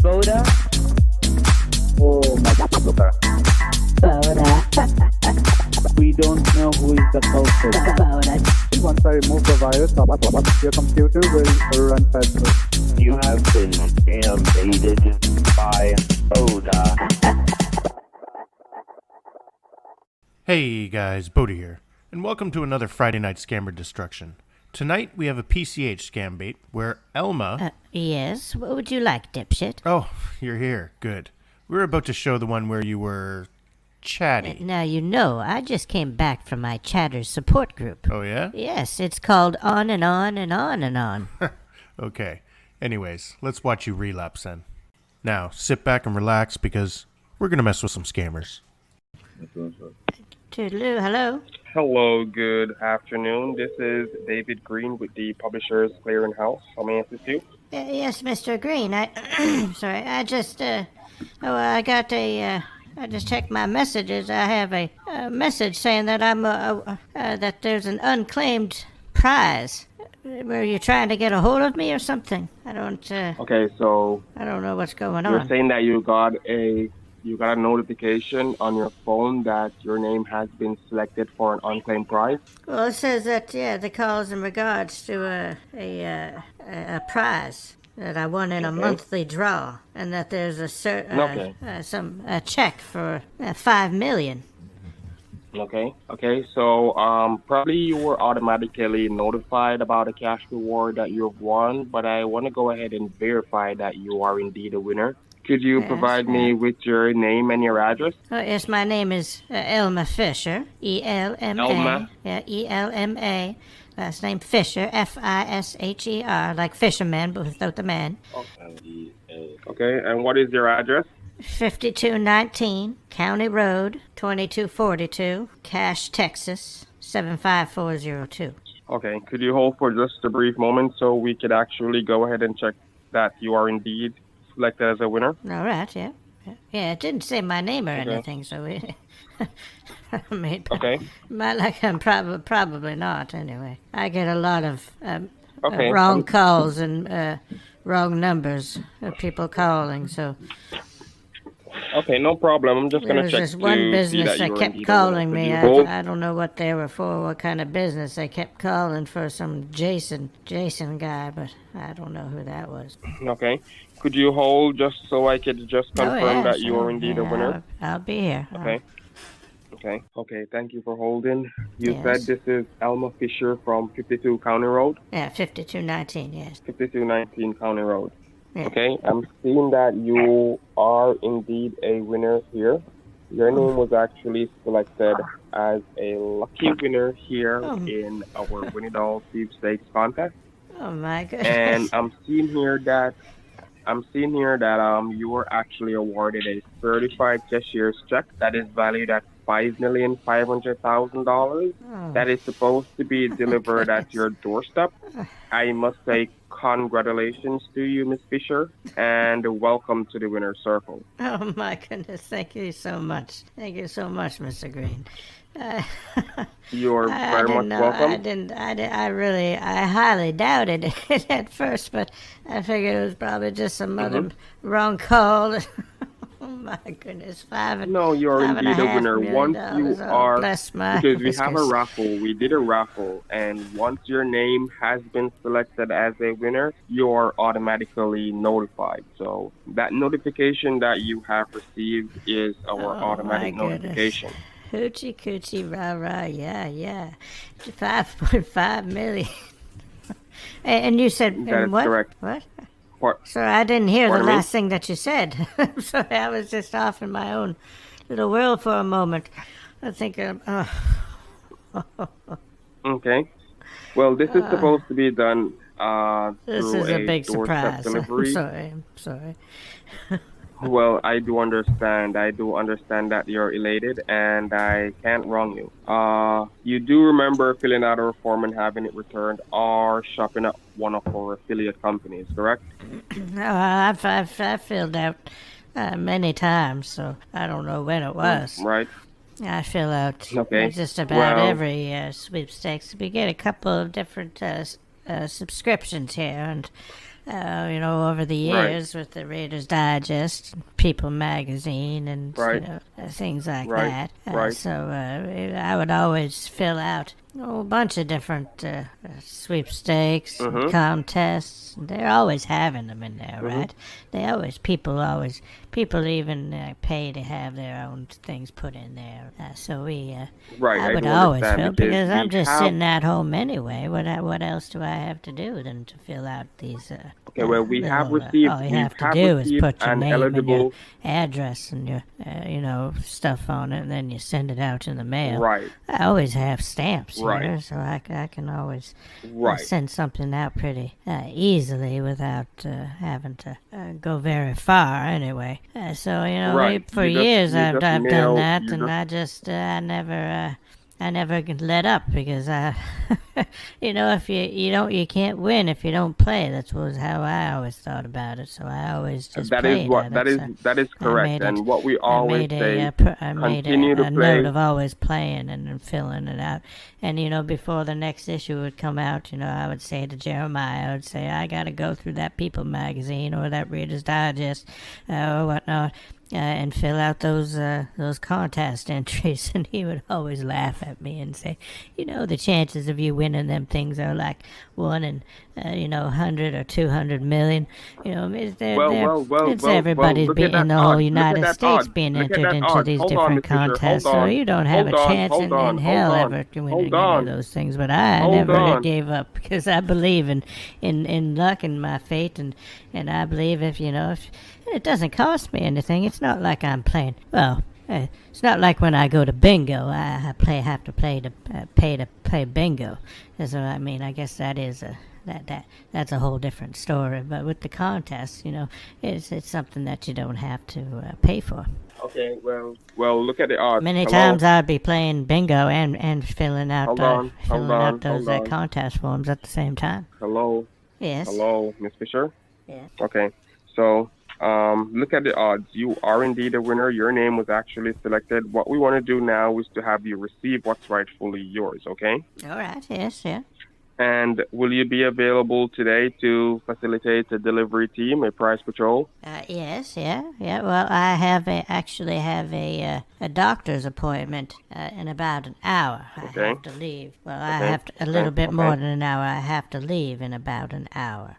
Boda? Oh my God. Boda. We don't know who is the culprit. Boda. Once I remove the virus, your computer will run faster. You have been scambaited by Boda. Hey guys, Boda here, and welcome to another Friday Night Scammer Destruction. Tonight we have a PCH scam bait where Elma... Yes, what would you like, dipshit? Oh, you're here. Good. We're about to show the one where you were... chatty. Now, you know, I just came back from my chatter support group. Oh, yeah? Yes, it's called On and On and On and On. Okay. Anyways, let's watch you relapse then. Now, sit back and relax because we're gonna mess with some scammers. Toodaloo, hello? Hello, good afternoon. This is David Green with the Publishers Clearinghouse. How may I assist you? Yes, Mr. Green, sorry, I just, I just checked my messages. I have a message saying that that there's an unclaimed prize. Were you trying to get a hold of me or something? Okay, so I don't know what's going you're on. saying that you got a notification on your phone that your name has been selected for an unclaimed prize? Well, it says that, yeah, the call's in regards to a prize that I won in a monthly draw, and that there's a check for $5 million. Okay, so probably you were automatically notified about a cash reward that you've won, but I want to go ahead and verify that you are indeed a winner. Could you provide me with your name and your address? Oh, yes, my name is Elma Fisher, E-L-M-A. Elma? Yeah, E-L-M-A. Last name Fisher, F-I-S-H-E-R, like fisherman, but without the man. Okay, and what is your address? 5219 County Road, 2242, Cache, Texas, 75402. Okay, could you hold for just a brief moment so we could actually go ahead and check that you are indeed selected as a winner? All right, yeah. Yeah, it didn't say my name or anything, so I mean, okay. I'm probably not, anyway. I get a lot of wrong calls and wrong numbers of people calling, so... Okay, no problem. I'm just going to check There was this one business that kept calling me. I don't know what they were for, what kind of business. They kept calling for some Jason guy, but I don't know who that was. Okay. Could you hold just so I could just confirm that you are indeed a winner? I'll be here. Okay, thank you for holding. You said this is Elma Fisher from 52 County Road? Yeah, 5219, yes. 5219 County Road. Yeah. Okay, I'm seeing that you are indeed a winner here. Your name was actually selected as a lucky winner here in our Win It All sweepstakes contest. Oh my goodness. And I'm seeing here that you were actually awarded a certified cashier's check that is valued at $5,500,000. That is supposed to be delivered at your doorstep. I must say congratulations to you, Miss Fisher, and welcome to the winner's circle. Oh my goodness, thank you so much. Thank you so much, Mr. Green. You're very much welcome. I highly doubted it at first, but I figured it was probably just some other wrong call. Oh my goodness, No, you're indeed a winner. Once you are, because we have a raffle, we did a raffle, and once your name has been selected as a winner, you are automatically notified. So that notification that you have received is our automatic notification. Hoochie coochie rah rah, yeah. 5.5 million. And you said that is what? Correct. What? What? Sorry, I didn't hear the me? last thing that you said. I'm sorry, I was just off in my own little world for a moment. I think Okay. Well, this is supposed to be done this through is a big surprise. delivery. I'm sorry. Well, I do understand that you're elated, and I can't wrong you. You do remember filling out a form and having it returned, or shopping at one of our affiliate companies, correct? I've filled out many times, so I don't know when it was. Right. I fill out just about every sweepstakes. We get a couple of different subscriptions here, and over the years with the Reader's Digest, People magazine, and things like that. So I would always fill out a bunch of different sweepstakes, and contests. They're always having them in there, right? People even pay to have their own things put in there. So I would always fill, because I'm just sitting at home anyway. What else do I have to do than to fill out these? We have received. All you have to do is put your name and your address and your, stuff on it, and then you send it out in the mail. Right. I always have stamps here, so I can always send something out pretty easily without having to go very far anyway. For years I've done that, and I never let up, because if you can't win if you don't play. That was how I always thought about it. So I always just played. That is correct. And what we always say, I made a note of always playing and filling it out. And before the next issue would come out, I would say to Jeremiah, I would say, I got to go through that People magazine or that Reader's Digest or whatnot. And fill out those contest entries, and he would always laugh at me and say, the chances of you winning them things are like 1 in 100 or 200 million. It's everybody in the whole United States being entered into these different contests, so you don't have a chance in hell ever to win any of those things. But I never gave up, because I believe in luck and my fate, and I believe if it doesn't cost me anything. It's not like I'm playing. Well, it's not like when I go to bingo. I have to pay to play bingo. So I guess that is that's a whole different story. But with the contest, it's something that you don't have to pay for. Okay, well, look at the odds. Many times I'd be playing bingo and filling out those contest forms at the same time. Hello. Yes. Hello, Miss Fisher. Yeah. Okay, so. Look at the odds. You are indeed a winner. Your name was actually selected. What we want to do now is to have you receive what's rightfully yours, okay? All right, yes, yeah. And will you be available today to facilitate a delivery team, a prize patrol? Yes, yeah. Well, I actually have a doctor's appointment in about an hour. Okay. I have to leave. Well, I have a little bit more than an hour. I have to leave in about an hour.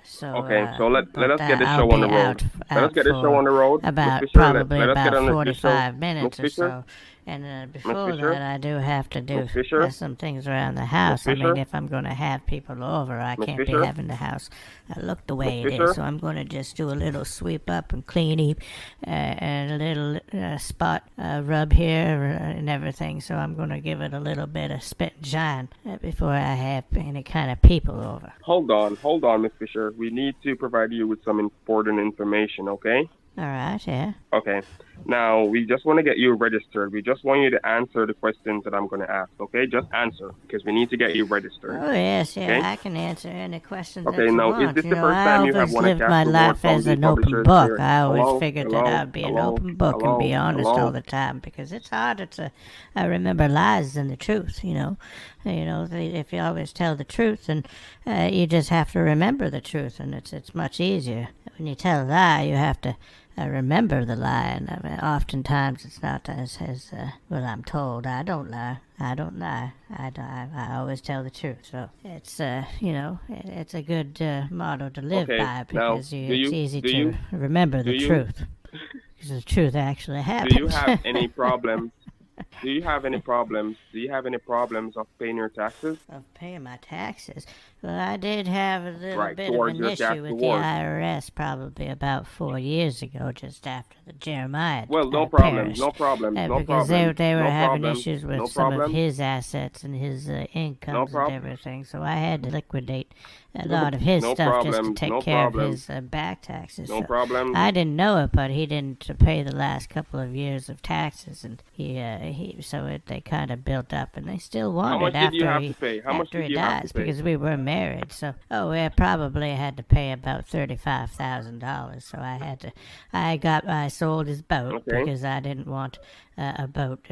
So let us get the show on the road. Let us get the show on the road. About 45 minutes or so. And before that, I do have to do some things around the house. If I'm going to have people over, I can't be having the house look the way it is. So I'm going to just do a little sweep up and cleaning and a little spot rub here and everything. So I'm going to give it a little bit of spit and shine before I have any kind of people over. Hold on, Miss Fisher. We need to provide you with some important information, okay? All right, yeah. Okay. Now, we just want to get you registered. We just want you to answer the questions that I'm going to ask, okay? Just answer, because we need to get you registered. Oh, yes, yeah. Okay? I can answer any questions okay, that you now, want. Is this the first time you have won a cast award? I always lived my life as an open book. I always figured that I'd be an open book and be honest all the time, because it's harder to remember lies than the truth, if you always tell the truth, and you just have to remember the truth, and it's much easier. When you tell a lie, you have to remember the lie, and oftentimes it's not as well, I'm told. I don't lie. I always tell the truth. So it's it's a good motto to live by, because it's easy to remember the truth, because the truth actually happens. Do you have any problems? Do you have any problems of paying your taxes? Of paying my taxes? Well, I did have a little bit of an issue with the IRS probably about 4 years ago, just after the Jeremiah Well, no problem. Because they were having issues with some of his assets and his incomes and everything, so I had to liquidate a lot of his stuff just to take care of his back taxes. No problem. I didn't know it, but he didn't pay the last couple of years of taxes, and he they kind of built up, and they still How much wanted did you after have he to pay? How much after did he you have dies to pay? because we were married. So we probably had to pay about $35,000. So I sold his boat because I didn't want a boat.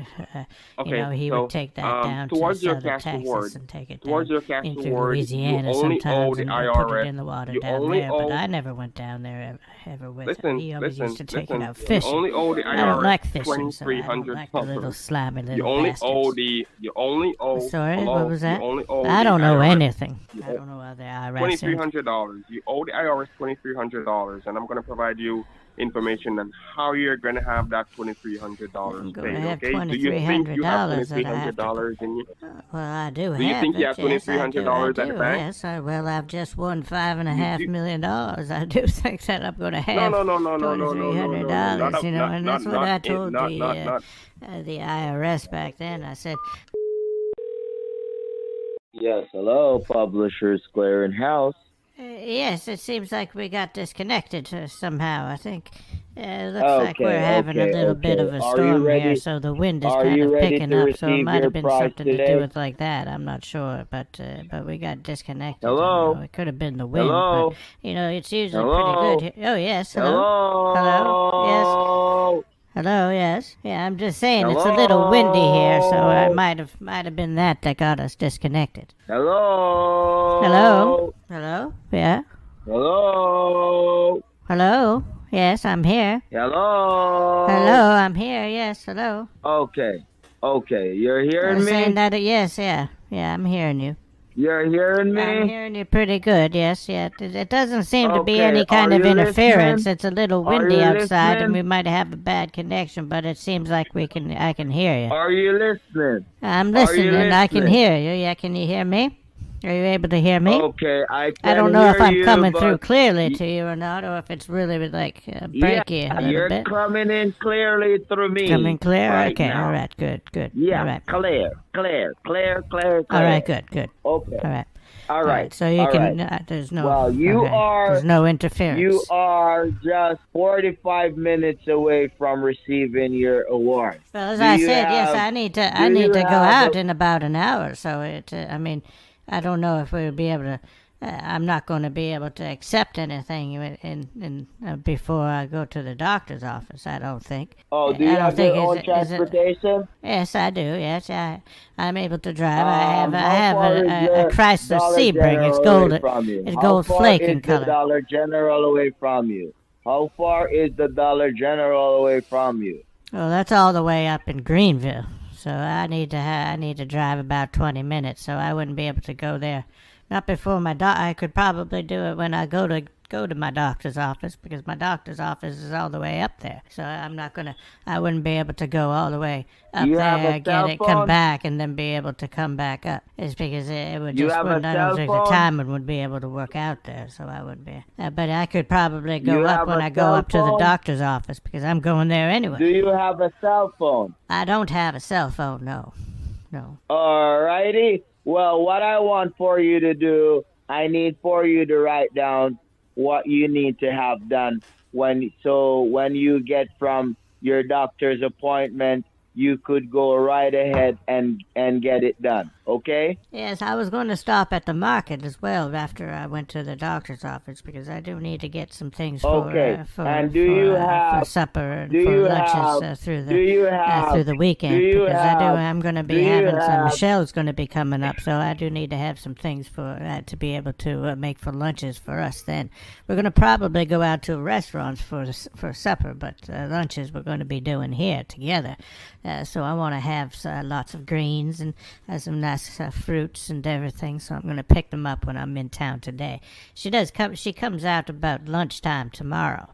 He would take that down to southern Texas and take it down into Louisiana sometimes and put it in the water down there. But I never went down there ever with him. He always used to take it out fishing. You only owe the IRS I don't like fishing, so I don't like the little slimy little bastards. You only owe. Sorry, hello, what was that? You only owe I don't know IRS. anything. I don't know how the IRS is. $2,300. You owe the IRS $2,300, and I'm going to provide you information on how you're going to have that $2,300 I'm going paid. to have Okay? Do you think you have $2,300 in you? Well, I do. Do you think you have $2,300 at the bank? Yes, I've just won $5.5 million. I do think that I'm going to have $2,300. And that's what I told the IRS back then. I said. Yes, hello, Publishers Clearinghouse. Yes, it seems like we got disconnected somehow. I think it looks like we're having a little bit of a storm here, so the wind is kind of picking up. So it might have been something to do with like that. I'm not sure, but we got disconnected. Hello. It could have been the wind. Hello. But, it's usually pretty good. Oh yes. Hello. Hello. Yes. Hello, yes. Yeah, I'm just saying it's a little windy here, so it might have been that got us disconnected. Hello. Hello. Hello. Yeah. Hello. Hello. Yes, I'm here. Hello. Hello, I'm here. Yes, hello. Okay. You're hearing me? Saying that. Yes, yeah. I'm hearing you. You're hearing me? I'm hearing you pretty good. Yes, yeah. It doesn't seem to be any kind of interference. Listening? It's a little windy outside, listening? and we might have a bad connection, but it seems like I can hear you. Are you listening? I'm listening. I can hear you. Yeah, can you hear me? Are you able to hear me? Okay, I don't know if I'm you, coming through clearly to you or not, or if it's really breaky a little you're bit. coming in clearly through me. Coming clear? Right Okay, now. all right, good. Yeah, all right. clear. All right, good. Okay. All right. So you can. There's no. Well, there's no interference. You are just 45 minutes away from receiving your award. Well, as I said, yes, I need to go out in about an hour. So I don't know if we'll be able to. I'm not going to be able to accept anything before I go to the doctor's office. I don't think. Oh, do you have your own transportation? Yes, I do. Yes, I'm able to drive. I have a Chrysler Sebring. It's gold flake in color. How far is the Dollar General away from you? How far is the Dollar General away from you? Well, that's all the way up in Greenville. So I need to drive about 20 minutes. So I wouldn't be able to go there. Not before my I could probably do it when I go to my doctor's office, because my doctor's office is all the way up there. So I wouldn't be able to go all the way up there, get it, come back, and then be able to come back up. It's because it would just wouldn't, I don't think the timing would be able to work out there, so I wouldn't be. But I could probably go up when I go up to the doctor's office, because I'm going there anyway. Do you have a cell phone? I don't have a cell phone, no. Alrighty. Well, what I want for you to do, I need for you to write down what you need to have done when you get from your doctor's appointment, you could go right ahead and get it done, okay? Yes, I was going to stop at the market as well after I went to the doctor's office, because I do need to get some things for supper and for lunches through the weekend, because I'm going to be having some. Michelle's going to be coming up, so I do need to have some things to be able to make for lunches for us. Then we're going to probably go out to restaurants for supper, but lunches we're going to be doing here together. So I want to have lots of greens and some nice fruits and everything. So I'm going to pick them up when I'm in town today. She comes out about lunchtime tomorrow.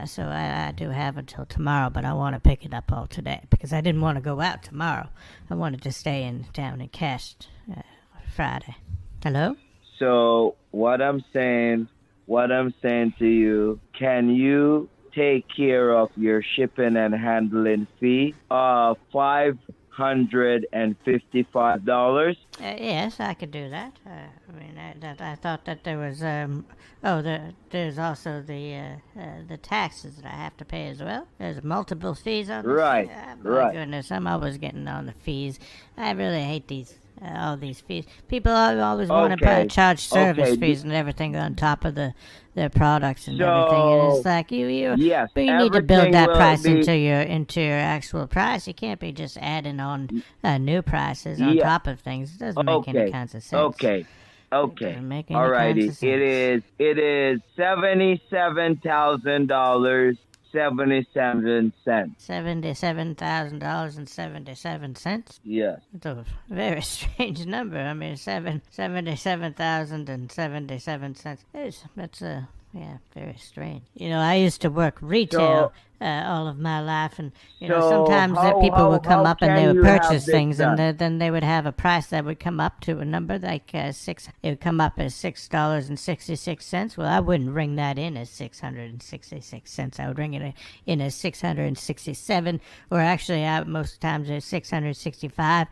So I do have until tomorrow, but I want to pick it up all today because I didn't want to go out tomorrow. I wanted to stay in town and cash Friday. Hello? So what I'm saying to you, can you take care of your shipping and handling fee of $500 $655. Yes, I could do that. I mean, I thought that there was there's also the taxes that I have to pay as well. There's multiple fees on this. Right, My right. goodness, I'm always getting on the fees. I really hate these. All these fees. People always want to charge service fees and everything on top of their products and everything. And it's like you need to build that price into your actual price. You can't be just adding on new prices on top of things. It doesn't make any kinds of sense. Okay. Alrighty. It is $77,000. 77 cents. $77,000.77. Yes. It's a very strange number. I mean, 77,077 cents. That's very strange. You know, I used to work retail all of my life, and sometimes people would come up and they would purchase things, and then they would have a price that would come up to a number like It would come up as $6.66. Well, I wouldn't ring that in as 666 cents. I would ring it in as 667, or actually, most times it's 665.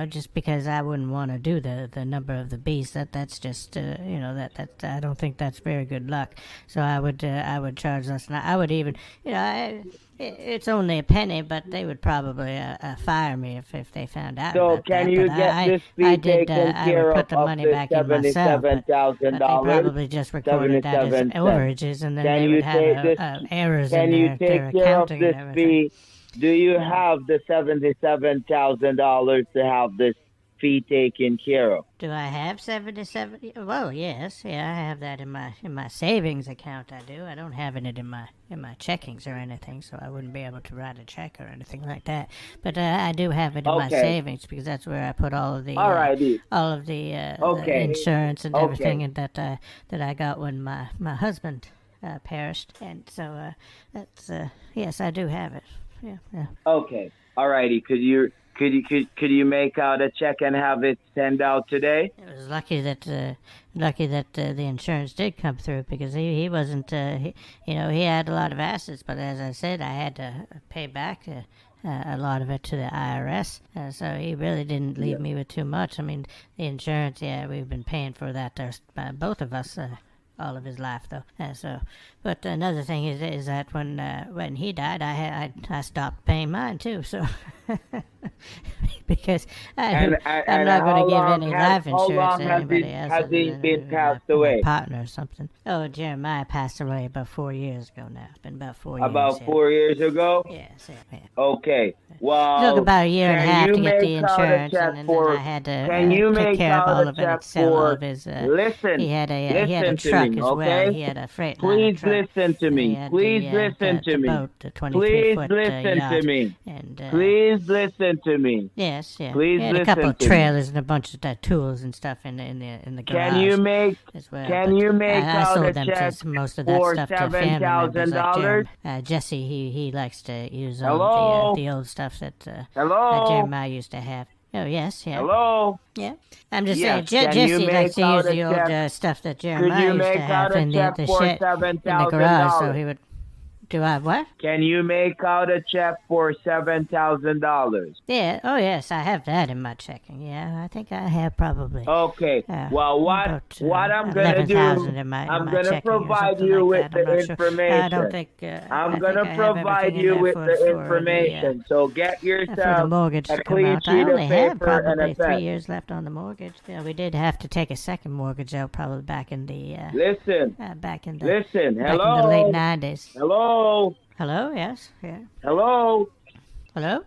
Just because I wouldn't want to do the number of the beast. That's just that I don't think that's very good luck. So I would charge less. And I would even it's only a penny, but they would probably fire me if they found out. So about can that. you But get this fee taken care I would put the of money the back in myself. But they probably just recorded that as overages, and then they would have errors in their accounting and everything. Do you have the $77,000 to have this fee taken care of? Do I have 77? Well, yes, I have that in my savings account. I do. I don't have it in my checkings or anything, so I wouldn't be able to write a check or anything like that. But I do have it in my savings because that's where I put all of the insurance and everything, and that I got when my husband perished, and so that's yes, I do have it. Yeah. Okay. Alrighty. Could you make out a check and have it sent out today? It was lucky that the insurance did come through, because he wasn't he had a lot of assets, but as I said, I had to pay back a lot of it to the IRS, so he really didn't leave me with too much. I mean, the insurance, we've been paying for that, both of us. All of his life, though. But another thing is that when he died, I stopped paying mine too. So because I'm not going to give any life insurance to anybody else. Has he been passed away? My partner or something. Oh, Jeremiah passed away about 4 years ago now. It's been about 4 years. About 4 years ago? Yes. Okay. Well, it took about a year and a half to get the insurance, and then I had to take care of all of it and sell all of his. Listen. He had a truck as well. He had a freight line. Please listen to me. Please listen to me. Please listen to me. Please listen to me. Yes. Please he had a couple of trailers and a bunch of tools and stuff in the garage. Can you make I sold them check to most of that for stuff to family members $7,000? like Jesse. He likes to use Hello? all the old stuff that Jeremiah used to have. Oh, yes. Hello? Yeah. I'm just saying, Jesse likes to use the old stuff that Jeremiah used to have in the shed, in the garage, so he would... Do I what? Can you make out a check for $7,000? Yeah. Oh, yes. I have that in my checking. Yeah, I think I have probably. Okay. Well, what I'm gonna do? I'm gonna provide you with the information. I don't think. I'm gonna provide you with the information. So get yourself a clean sheet of paper and a pen. 3 years left on the mortgage. Yeah, we did have to take a second mortgage out probably back in the. Listen. Back in the. Listen. Back in the late 90s. Hello. Hello, yes, yeah. Hello? Yeah.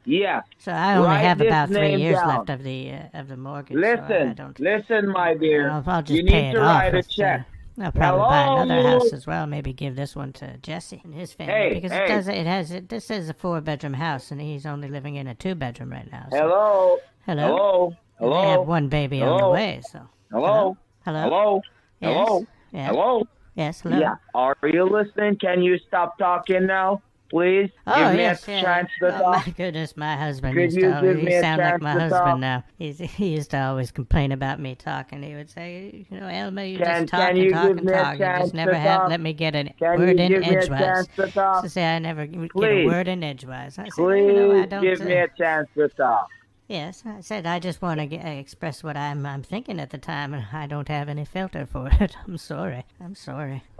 Yeah. So I only have about 3 years left of the mortgage. Listen, so listen, my dear. I'll just you pay need it to off write a check. I'll probably buy another house as well. Maybe give this one to Jesse and his family because this is a 4-bedroom house and he's only living in a 2-bedroom right now. So. Hello. And they have one baby on the way. So. Hello. Yes. Hello. Yes, hello. Yeah. Are you listening? Can you stop talking now? please? Oh, give me yes, a yeah. chance to Oh, talk. my goodness, my husband Could used you to give always, me he a sound like chance my to husband talk? now. He used to always complain about me talking. He would say, Elma, you Can just talk you and talk give and me a talk. You just chance never to have talk? let me get a Can word you in give me a edgewise. chance to talk? To say I never get a Please. word in edgewise. I said, Please I don't. give me a chance to talk. Yes, I said I just want to express what I'm thinking at the time, and I don't have any filter for it. I'm sorry.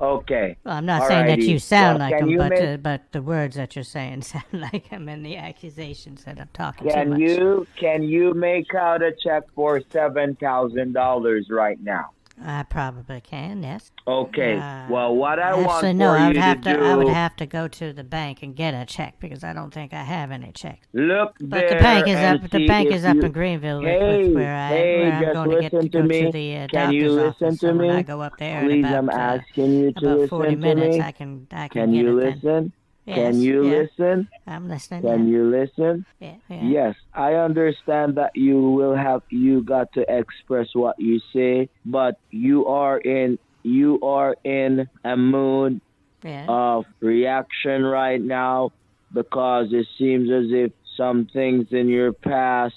Okay. Well, I'm not saying that you sound like him, but the words that you're saying sound like him, and the accusations that I'm talking too much. Can you make out a check for $7,000 right now? I probably can, yes. Okay. Well, what I want actually, for no, you to do... I would have to go to the bank and get a check because I don't think I have any checks. Look but there the bank is and up. The bank is up in Greenville, where I'm going to go to the doctor's office. So when I go up there Please, in I'm asking you to about 40 listen to minutes, me. I can Can get you it listen? Then. Yes, Can you listen? I'm listening. Can you listen? Yeah. Yes, I understand that you got to express what you say, but you are in a mood of reaction right now because it seems as if some things in your past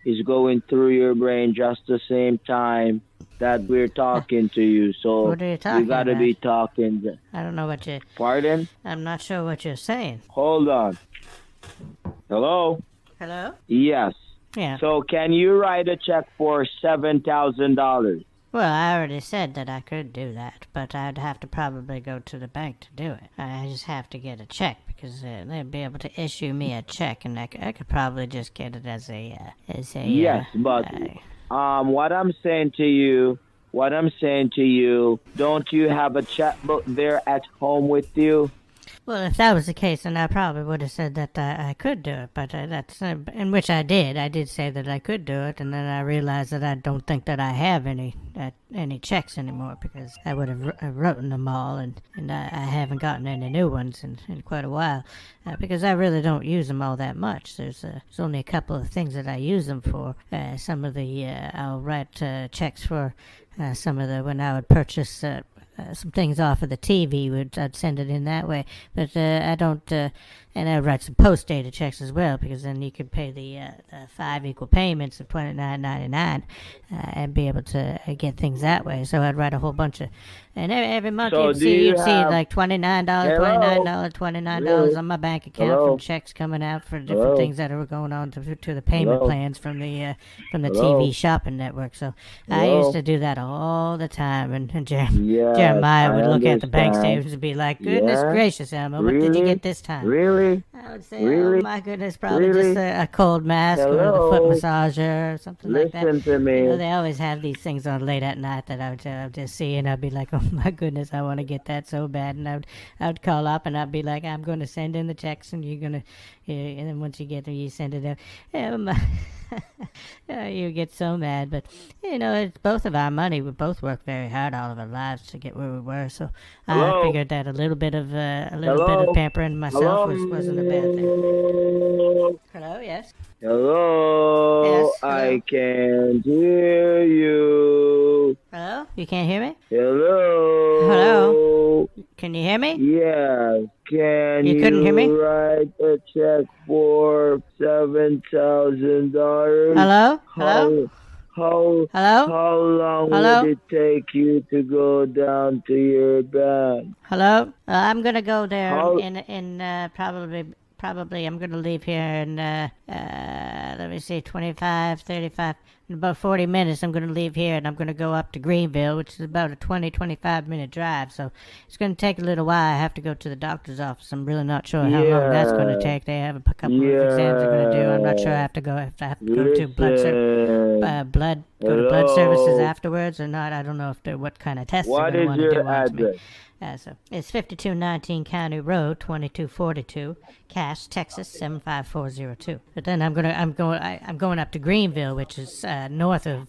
is going through your brain just the same time that we're talking to you. So what are you talking we got to about? be talking. I don't know what you... Pardon? I'm not sure what you're saying. Hold on. Hello? Hello? Yes. Yeah. So can you write a check for $7,000? Well, I already said that I could do that, but I'd have to probably go to the bank to do it. I just have to get a check because they'd be able to issue me a check, and I could probably just get it as a yes, but what I'm saying to you, don't you have a checkbook there at home with you? Well, if that was the case, then I probably would have said that I could do it, but that's in which I did. I did say that I could do it, and then I realized that I don't think that I have any checks anymore because I would have written them all, and I haven't gotten any new ones in quite a while because I really don't use them all that much. There's only a couple of things that I use them for. Some of the I'll write checks for some of the when I would purchase. Some things off of the TV, I'd send it in that way. But I don't, and I write some post-dated checks as well, because then you could pay the 5 equal payments of $29.99 and be able to get things that way. So I'd write a whole bunch of, and every month you'd see like $29, $29 on my bank account from checks coming out for different things that were going on to the payment plans from the TV shopping network. So I used to do that all the time, and Jeremiah would look at the bank statements and be like, "Goodness gracious, Elma, what did you get this time?" Really? I would say, "Oh my goodness, probably just a cold mask or the foot massager or something like that." Listen to me. They always have these things on late at night that I would just see, and I'd be like, "Oh my goodness, I want to get that so bad." And I would call up and I'd be like, "I'm going to send in the checks, and you're gonna," and then once you get them, you send it out. You get so mad, but it's both of our money. We both worked very hard all of our lives to get where we were. So I figured that a little bit of pampering myself wasn't a bad thing. Hello, yes. Hello. Yes. Hello? I can't hear you. Hello, you can't hear me. Hello. Hello. Can you hear me? Yes. You couldn't hear me? Write a check for $7,000? Hello. Hello. How long would it take you to go down to your bank? Hello. I'm gonna go there in probably I'm gonna leave here in let me see, 25, 35. In about 40 minutes, I'm going to leave here, and I'm going to go up to Greenville, which is about a 25-minute drive. So it's going to take a little while. I have to go to the doctor's office. I'm really not sure how long that's going to take. They have a couple of exams they're going to do. I'm not sure I have to go to blood services afterwards or not. I don't know what kind of tests they're going to want to do on me. So it's 5219 County Road, 2242, Cass, Texas 75402. But then I'm going up to Greenville, which is north of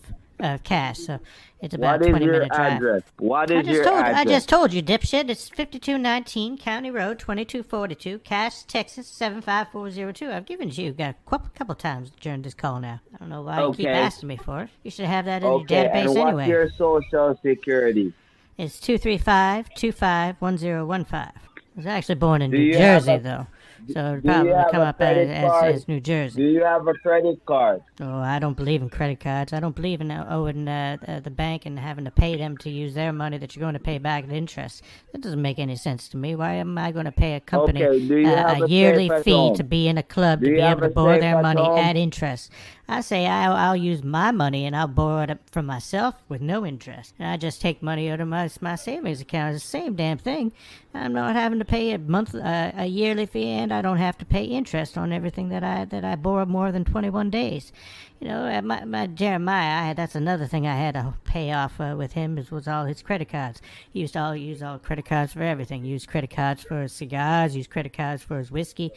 Cass, so it's about a 20-minute drive. What is your address? I just told you, dipshit. It's 5219 County Road, 2242, Cass, Texas 75402. I've given it to you a couple times during this call now. I don't know why you keep asking me for it. You should have that in your database and anyway. What's your social security? It's 235-251015. I was actually born in New Jersey, though. So it'd Do you probably have come a up credit card? as New Jersey. Do you have a credit card? Oh, I don't believe in credit cards. I don't believe in owing the bank and having to pay them to use their money that you're going to pay back at interest. That doesn't make any sense to me. Why am I going to pay a company Okay, do you have a a yearly safe at fee home? to be in a club Do to you be have able to a borrow safe their at money home? at interest? I say I'll use my money and I'll borrow it from myself with no interest. And I just take money out of my savings account. It's the same damn thing. I'm not having to pay a yearly fee, and I don't have to pay interest on everything that I borrow more than 21 days. You know, my Jeremiah, that's another thing I had to pay off with him was all his credit cards. He used to use all credit cards for everything. He used credit cards for his cigars, used credit cards for his whiskey.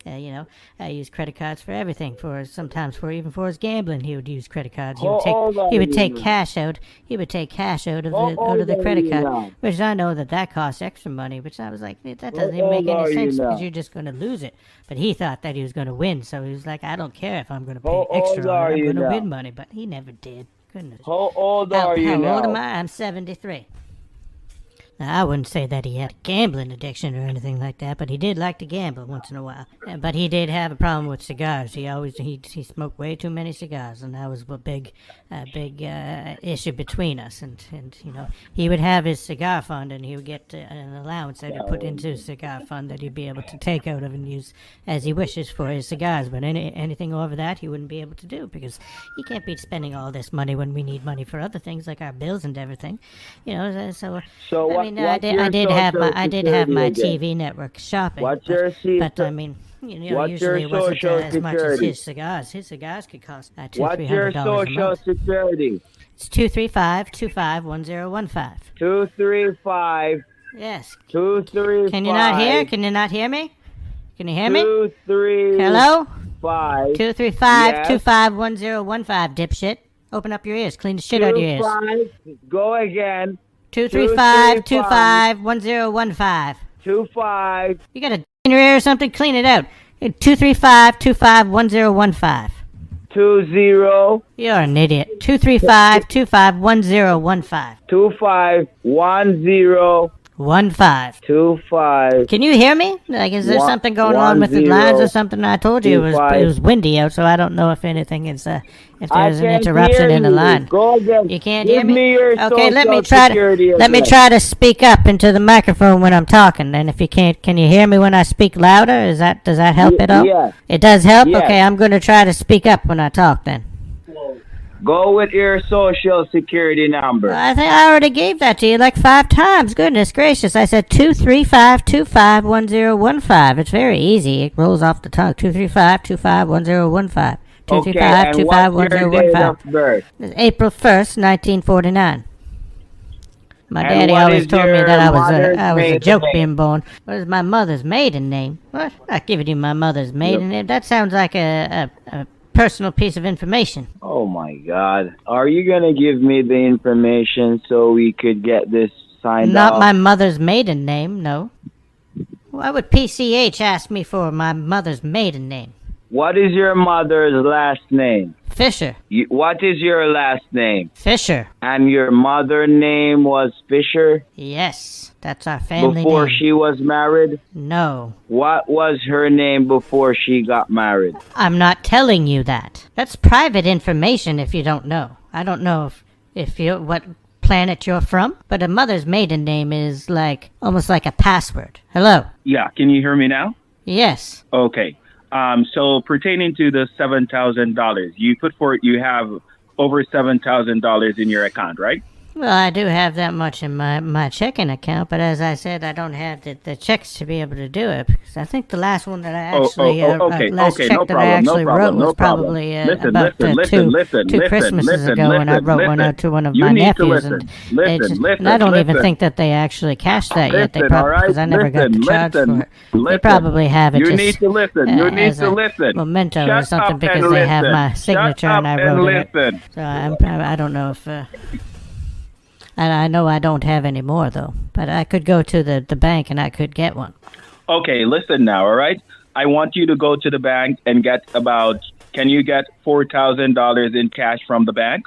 Used credit cards for everything. Sometimes even for his gambling, he would use credit cards. He would take cash out. He would take cash out of the credit card, which I know that costs extra money. Which I was like, that doesn't even make any sense because you're just going to lose it. But he thought that he was going to win, so he was like, I don't care if I'm going to pay extra on it. I'm going to win money, but he never did. Goodness. How old are you now? How old am I? I'm 73. Now, I wouldn't say that he had a gambling addiction or anything like that, but he did like to gamble once in a while. But he did have a problem with cigars. He smoked way too many cigars, and that was a big issue between us. And he would have his cigar fund, and he would get an allowance that he put into his cigar fund that he'd be able to take out of and use as he wishes for his cigars. But anything over that, he wouldn't be able to do because he can't be spending all this money when we need money for other things like our bills and everything. So I did have my TV network shopping. What's your but I mean, usually it wasn't as much as his cigars. His cigars could cost $200-300 What's your social security? It's 235-25-1015. 235. Yes. 235. Can you not hear? Can you not hear me? Can you hear me? 235. Hello? 235. 235-25-1015, dipshit. Open up your ears. Clean the shit out of your ears. Go again. 235-25-1015. 25. You got a in your ear or something? Clean it out. 235-25-1015. 20. You're an idiot. 235-25-1015. 2510. 15. Can you hear me? Like, is there something going on with the lines or something? I told you it was windy out, so I don't know if anything is if there's an interruption in the line. Go again. You can't hear me? Your okay, let me try to speak up into the microphone when I'm talking. And if you can't, can you hear me when I speak louder? Does that help at all? Yes. It does help. Yes. Okay, I'm going to try to speak up when I talk then. Go with your social security number. I think I already gave that to you like 5 times. Goodness gracious. I said 235-25-1015. It's very easy. It rolls off the tongue. 235-25-1015. 235-25-1015. It's April 1st, 1949. My daddy always told me that I was a joke being born. What is my mother's maiden name? What? Not giving you my mother's maiden name. That sounds like a personal piece of information. Oh my God. Are you going to give me the information so we could get this signed off? Not my mother's maiden name, no. Why would PCH ask me for my mother's maiden name? What is your mother's last name? Fisher. What is your last name? Fisher. And your mother's name was Fisher? Yes, that's our family name. Before she was married? No. What was her name before she got married? I'm not telling you that. That's private information if you don't know. I don't know if you what planet you're from, but a mother's maiden name is almost like a password. Hello? Yeah, can you hear me now? Yes. Okay. So pertaining to the $7,000, you have over $7,000 in your account, right? Well, I do have that much in my checking account, but as I said, I don't have the checks to be able to do it. Because I think the last one that I actually wrote was probably about two Christmases ago when I wrote one out to one of my nephews, and I don't even think that they actually cashed that yet. They probably because I never got the charge for it. They probably have it you just need to listen. You need to listen. Memento or something because they have my signature and I wrote it. So I don't know if. And I know I don't have any more, though. But I could go to the bank and I could get one. Okay, listen now, all right? I want you to go to the bank and can you get $4,000 in cash from the bank?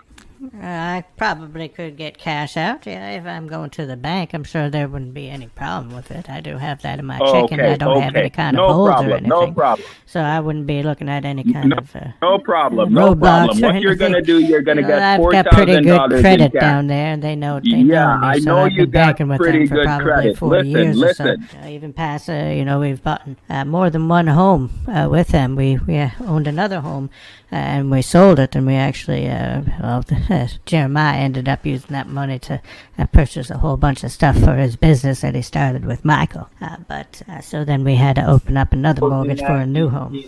I probably could get cash out. Yeah, if I'm going to the bank, I'm sure there wouldn't be any problem with it. I do have that in my checking. I don't have any kind of holds or anything. No problem. So I wouldn't be looking at any kind of no problem. No problem. What you're gonna do? You're gonna get $4,000 I've got pretty good credit down there, and they know me. I know I've you been got banking with pretty them for good probably credit. 40 years or so. Listen. Even past, we've bought more than one home with them. We owned another home, and we sold it, and we actually, Jeremiah ended up using that money to purchase a whole bunch of stuff for his business that he started with Michael. So then we had to open up another mortgage for a new home.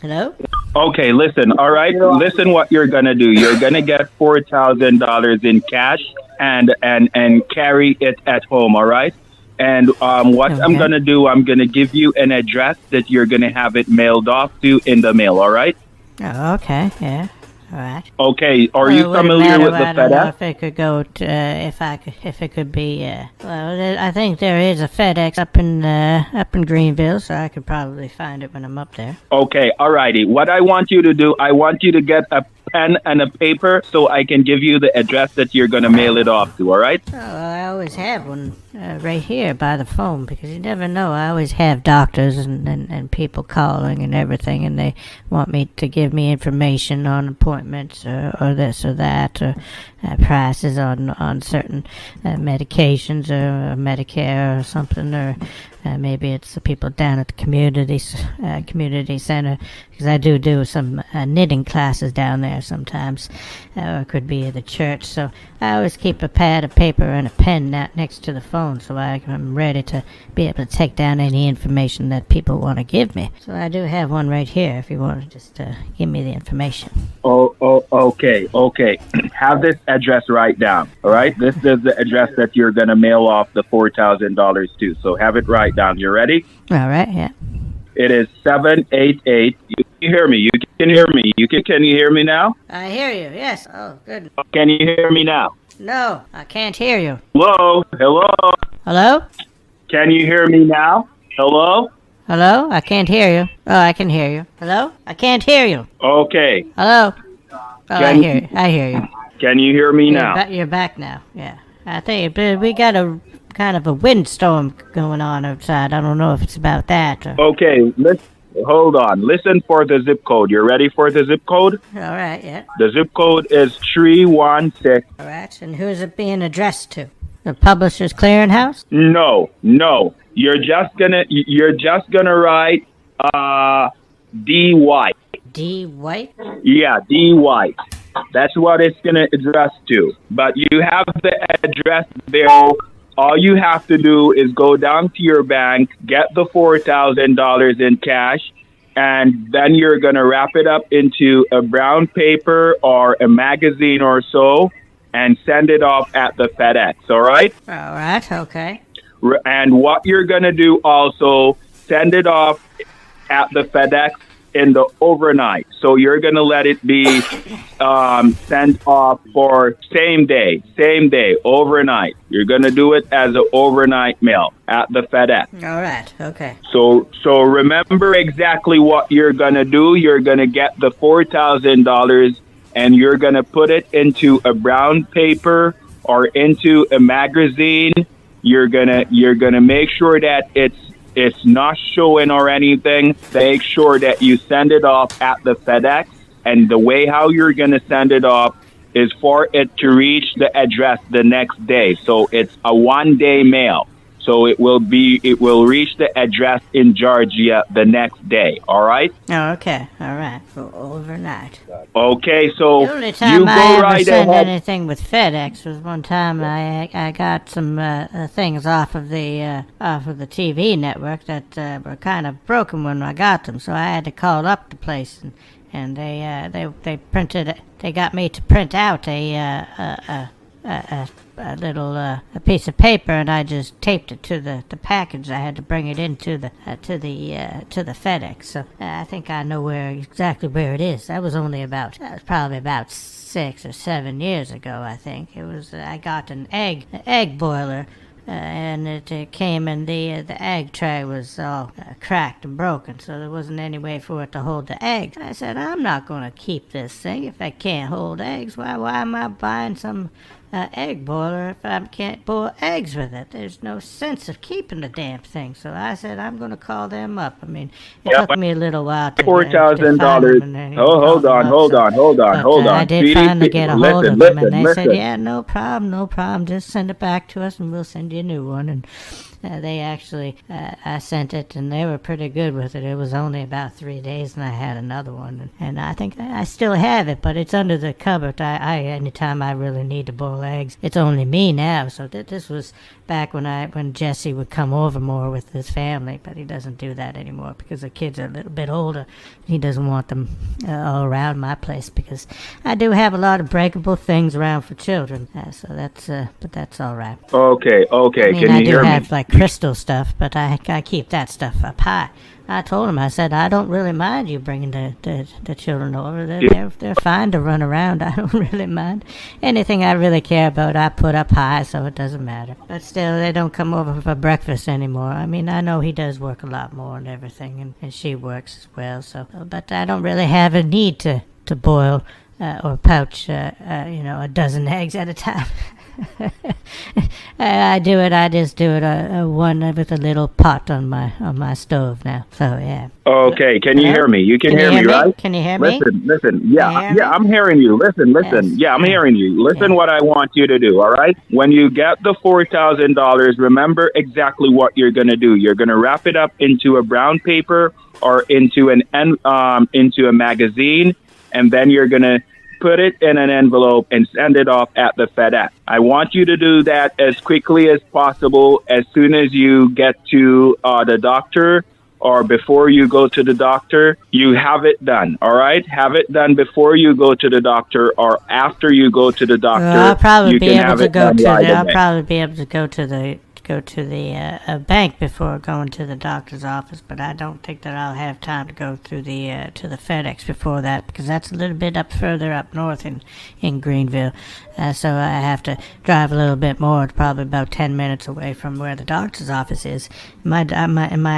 Hello? Okay, listen, all right? Listen what you're going to do. You're going to get $4,000 in cash and carry it at home, all right? And what I'm going to do, I'm going to give you an address that you're going to have it mailed off to in the mail, all right? Oh, okay, yeah. All right. Okay. Are you familiar with the FedEx? I don't know if it could go to, if it could be. Well, I think there is a FedEx up in Greenville, so I could probably find it when I'm up there. Okay. Alrighty. What I want you to do, I want you to get a pen and a paper so I can give you the address that you're gonna mail it off to. All right? Oh, well, I always have one right here by the phone because you never know. I always have doctors and people calling and everything, and they want me to give me information on appointments or this or that or prices on certain medications or Medicare or something, or maybe it's the people down at the community center, because I do some knitting classes down there sometimes, or it could be at the church. So I always keep a pad of paper and a pen next to the phone, so I'm ready to be able to take down any information that people want to give me. So I do have one right here if you want to just give me the information. Okay. Have this address right down, all right? This is the address that you're going to mail off the $4,000 to, so have it right down. You ready? All right, yeah. It is 788. You can hear me. You can hear me. Can you hear me now? I hear you, yes. Oh, good. Can you hear me now? No, I can't hear you. Hello? Hello? Can you hear me now? Hello? Hello? I can't hear you. Oh, I can hear you. Hello? I can't hear you. Okay. Hello? Oh, I hear you. Can you hear me now? You're back now, yeah. I think we got a kind of a windstorm going on outside. I don't know if it's about that. Okay, hold on. Listen for the zip code. You ready for the zip code? All right, yeah. The zip code is 316. All right, and who's it being addressed to? The Publishers Clearinghouse? No. You're just gonna write D White. D White? Yeah, D White. That's what it's gonna address to. But you have the address there. All you have to do is go down to your bank, get the $4,000 in cash, and then you're going to wrap it up into a brown paper or a magazine or so and send it off at the FedEx, all right? All right, okay. And what you're going to do also, send it off at the FedEx in the overnight. So you're going to let it be sent off for same day, overnight. You're going to do it as an overnight mail at the FedEx. All right, okay. So remember exactly what you're going to do. You're going to get the $4,000 and you're going to put it into a brown paper or into a magazine. You're going to make sure that it's not showing or anything. Make sure that you send it off at the FedEx, and the way how you're going to send it off is for it to reach the address the next day. So it's a one-day mail. So it will reach the address in Georgia the next day. All right? Oh, okay. All right. For overnight. Okay, so the only time I ever sent anything with FedEx was one time I got some things off of the TV network that were kind of broken when I got them. So I had to call up the place and they got me to print out a little piece of paper, and I just taped it to the package. I had to bring it into the FedEx. So I think I know exactly where it is. That was probably about 6 or 7 years ago. I think it was. I got an egg boiler and it came and the egg tray was all cracked and broken, so there wasn't any way for it to hold the eggs. I said, I'm not going to keep this thing if I can't hold eggs. Why am I buying some egg boiler if I can't boil eggs with it? There's no sense of keeping the damn thing. So I said, I'm going to call them up. I mean, it took me a little while to $4,000. Hold on. I did finally get a hold of them, and they said, yeah, no problem. Just send it back to us, and we'll send you a new one. And they actually, I sent it, and they were pretty good with it. It was only about 3 days, and I had another one. And I think I still have it, but it's under the cupboard. Anytime I really need to boil eggs, it's only me now. So this was back when Jesse would come over more with his family, but he doesn't do that anymore because the kids are a little bit older. He doesn't want them all around my place because I do have a lot of breakable things around for children. So but that's all right. Okay. I mean, I do have like crystal stuff, but I keep that stuff up high. I told him, I said, I don't really mind you bringing the children over. They're fine to run around. I don't really mind. Anything I really care about, I put up high, so it doesn't matter. But still, they don't come over for breakfast anymore. I mean, I know he does work a lot more and everything, and she works as well. So, but I don't really have a need to boil or pouch, a dozen eggs at a time. I just do it one with a little pot on my stove now. So yeah. Okay, can you hear me? You can hear me, right? Can you hear me? Listen. Yeah, I'm hearing you. Listen. Yes. Yeah, I'm hearing you. Listen, what I want you to do. All right. When you get the $4,000, remember exactly what you're gonna do. You're gonna wrap it up into a brown paper or into a magazine, and then you're gonna put it in an envelope and send it off at the FedEx. I want you to do that as quickly as possible. As soon as you get to the doctor or before you go to the doctor, you have it done. All right? Have it done before you go to the doctor or after you go to the doctor. I'll probably be able to go to the bank before going to the doctor's office, but I don't think that I'll have time to go through to the FedEx before that, because that's a little bit further up north in Greenville. So I have to drive a little bit more. It's probably about 10 minutes away from where the doctor's office is. My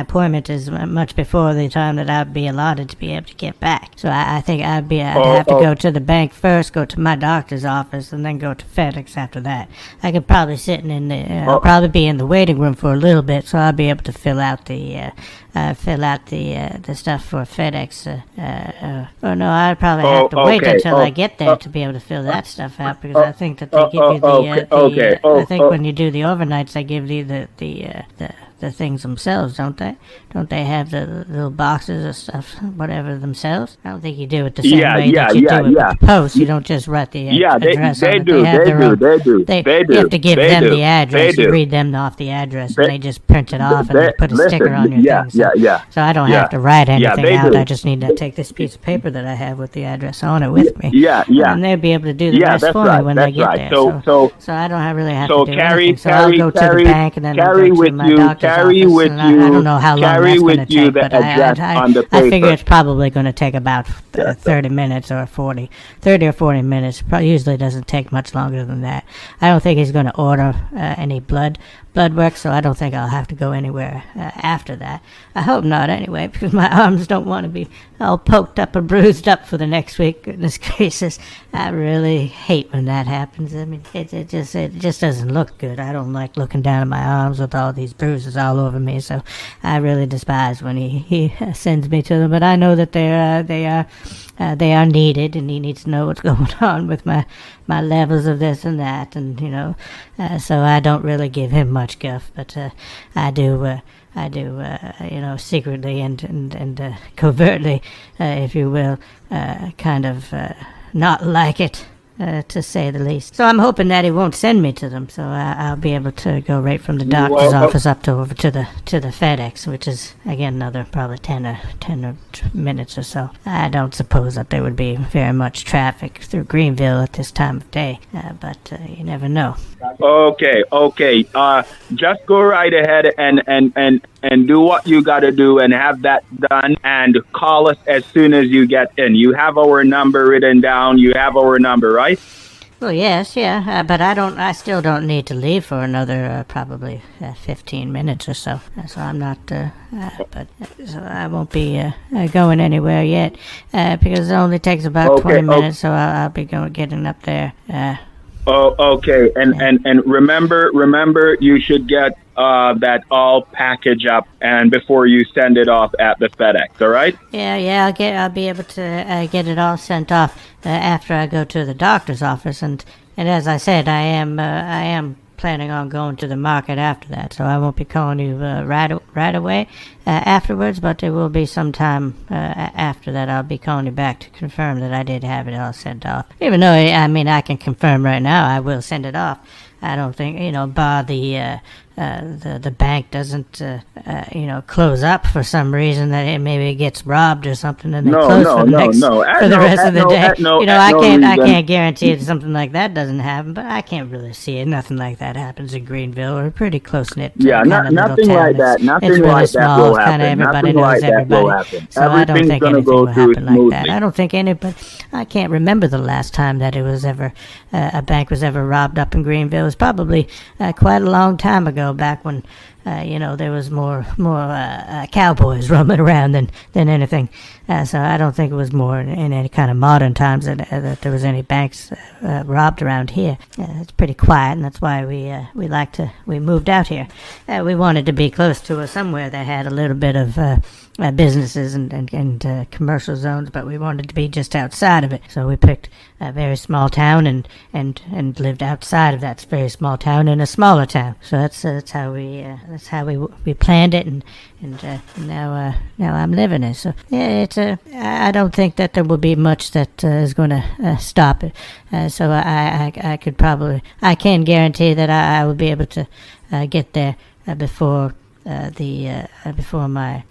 appointment is much before the time that I'd be allotted to be able to get back. So I think I'd have to go to the bank first, go to my doctor's office, and then go to FedEx after that. I could probably I'll probably be in the waiting room for a little bit, so I'll be able to fill out the stuff for FedEx. No, I'd probably have to wait until I get there to be able to fill that stuff out, because I think that they give you I think when you do the overnights, they give you the things themselves, don't they? Don't they have the little boxes of stuff, whatever, themselves? I don't think you do it the same way that you do it with the post. You don't just write the address on it. They have to give them the address. You read them off the address, and they just print it off and they put a sticker on your thing. So I don't have to write anything out. I just need to take this piece of paper that I have with the address on it with me. And they'll be able to do the rest for me when they get there. So I don't really have to do anything. So I'll go to the bank, and then I'll go to my doctor's office. I don't know how long that's going to take, but I figure it's probably going to take about 30 minutes or 40 or 40 minutes. Usually doesn't take much longer than that. I don't think he's going to order any blood work, so I don't think I'll have to go anywhere after that. I hope not, anyway, because my arms don't want to be all poked up or bruised up for the next week. Goodness gracious, I really hate when that happens. I mean, it just doesn't look good. I don't like looking down at my arms with all these bruises all over me, so I really despise when he sends me to them. But I know that they are needed, and he needs to know what's going on with my levels of this and that, and so I don't really give him much guff, but I do secretly and covertly, if you will, kind of not like it, to say the least. So I'm hoping that he won't send me to them, so I'll be able to go right from the doctor's office up over to the FedEx, which is, again, another probably 10 minutes or so. I don't suppose that there would be very much traffic through Greenville at this time of day, but you never know. Okay. Just go right ahead and do what you got to do and have that done, and call us as soon as you get in. You have our number written down. You have our number, right? Well, yes, yeah, but I still don't need to leave for another probably 15 minutes or so. So I'm not, so I won't be going anywhere yet because it only takes about 20 minutes, so I'll be getting up there. Okay, and remember, you should get that all package up and before you send it off at the FedEx. All right? Yeah, I'll be able to get it all sent off after I go to the doctor's office, and as I said, I am planning on going to the market after that, so I won't be calling you right away afterwards, but there will be some time after that I'll be calling you back to confirm that I did have it all sent off. Even though, I can confirm right now I will send it off. I don't think, bar the bank doesn't, close up for some reason that it maybe gets robbed or something, and they close for the rest of the day. I can't guarantee that something like that doesn't happen, but I can't really see it. Nothing like that happens in Greenville. We're pretty close knit. Nothing like that. Nothing really like small, that will happen. Everybody nothing knows like everybody. That will happen. So I don't think anything will happen like that. I don't think anybody. I can't remember the last time that it was ever a bank was ever robbed up in Greenville. It was probably quite a long time ago, back when there was more cowboys roaming around than anything. So I don't think it was more in any kind of modern times that there was any banks robbed around here. It's pretty quiet, and that's why we moved out here. We wanted to be close to somewhere that had a little bit of businesses and commercial zones, but we wanted to be just outside of it. So we picked a very small town and lived outside of that very small town in a smaller town. So that's how we planned it, and now I'm living it. So yeah, I don't think that there will be much that is going to stop it. So I can guarantee that I will be able to get there before my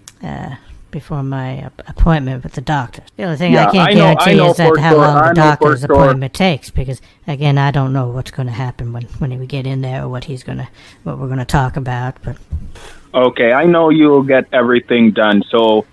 appointment with the doctor. The only thing I can't guarantee is that how long the doctor's appointment takes, because again, I don't know what's going to happen when we get in there, or what we're going to talk about. But okay, I know you will get everything done. So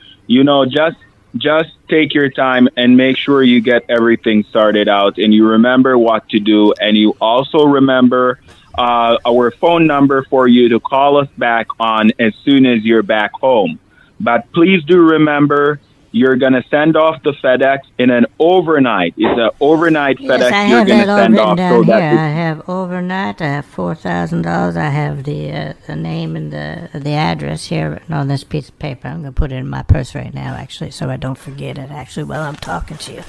just take your time and make sure you get everything started out, and you remember what to do, and you also remember our phone number for you to call us back on as soon as you're back home. But please do remember, you're going to send off the FedEx in an overnight. It's an overnight FedEx you're going to send off. So that I have overnight. I have $4,000. I have the name and the address here written on this piece of paper. I'm going to put it in my purse right now, actually, so I don't forget it, actually, while I'm talking to you.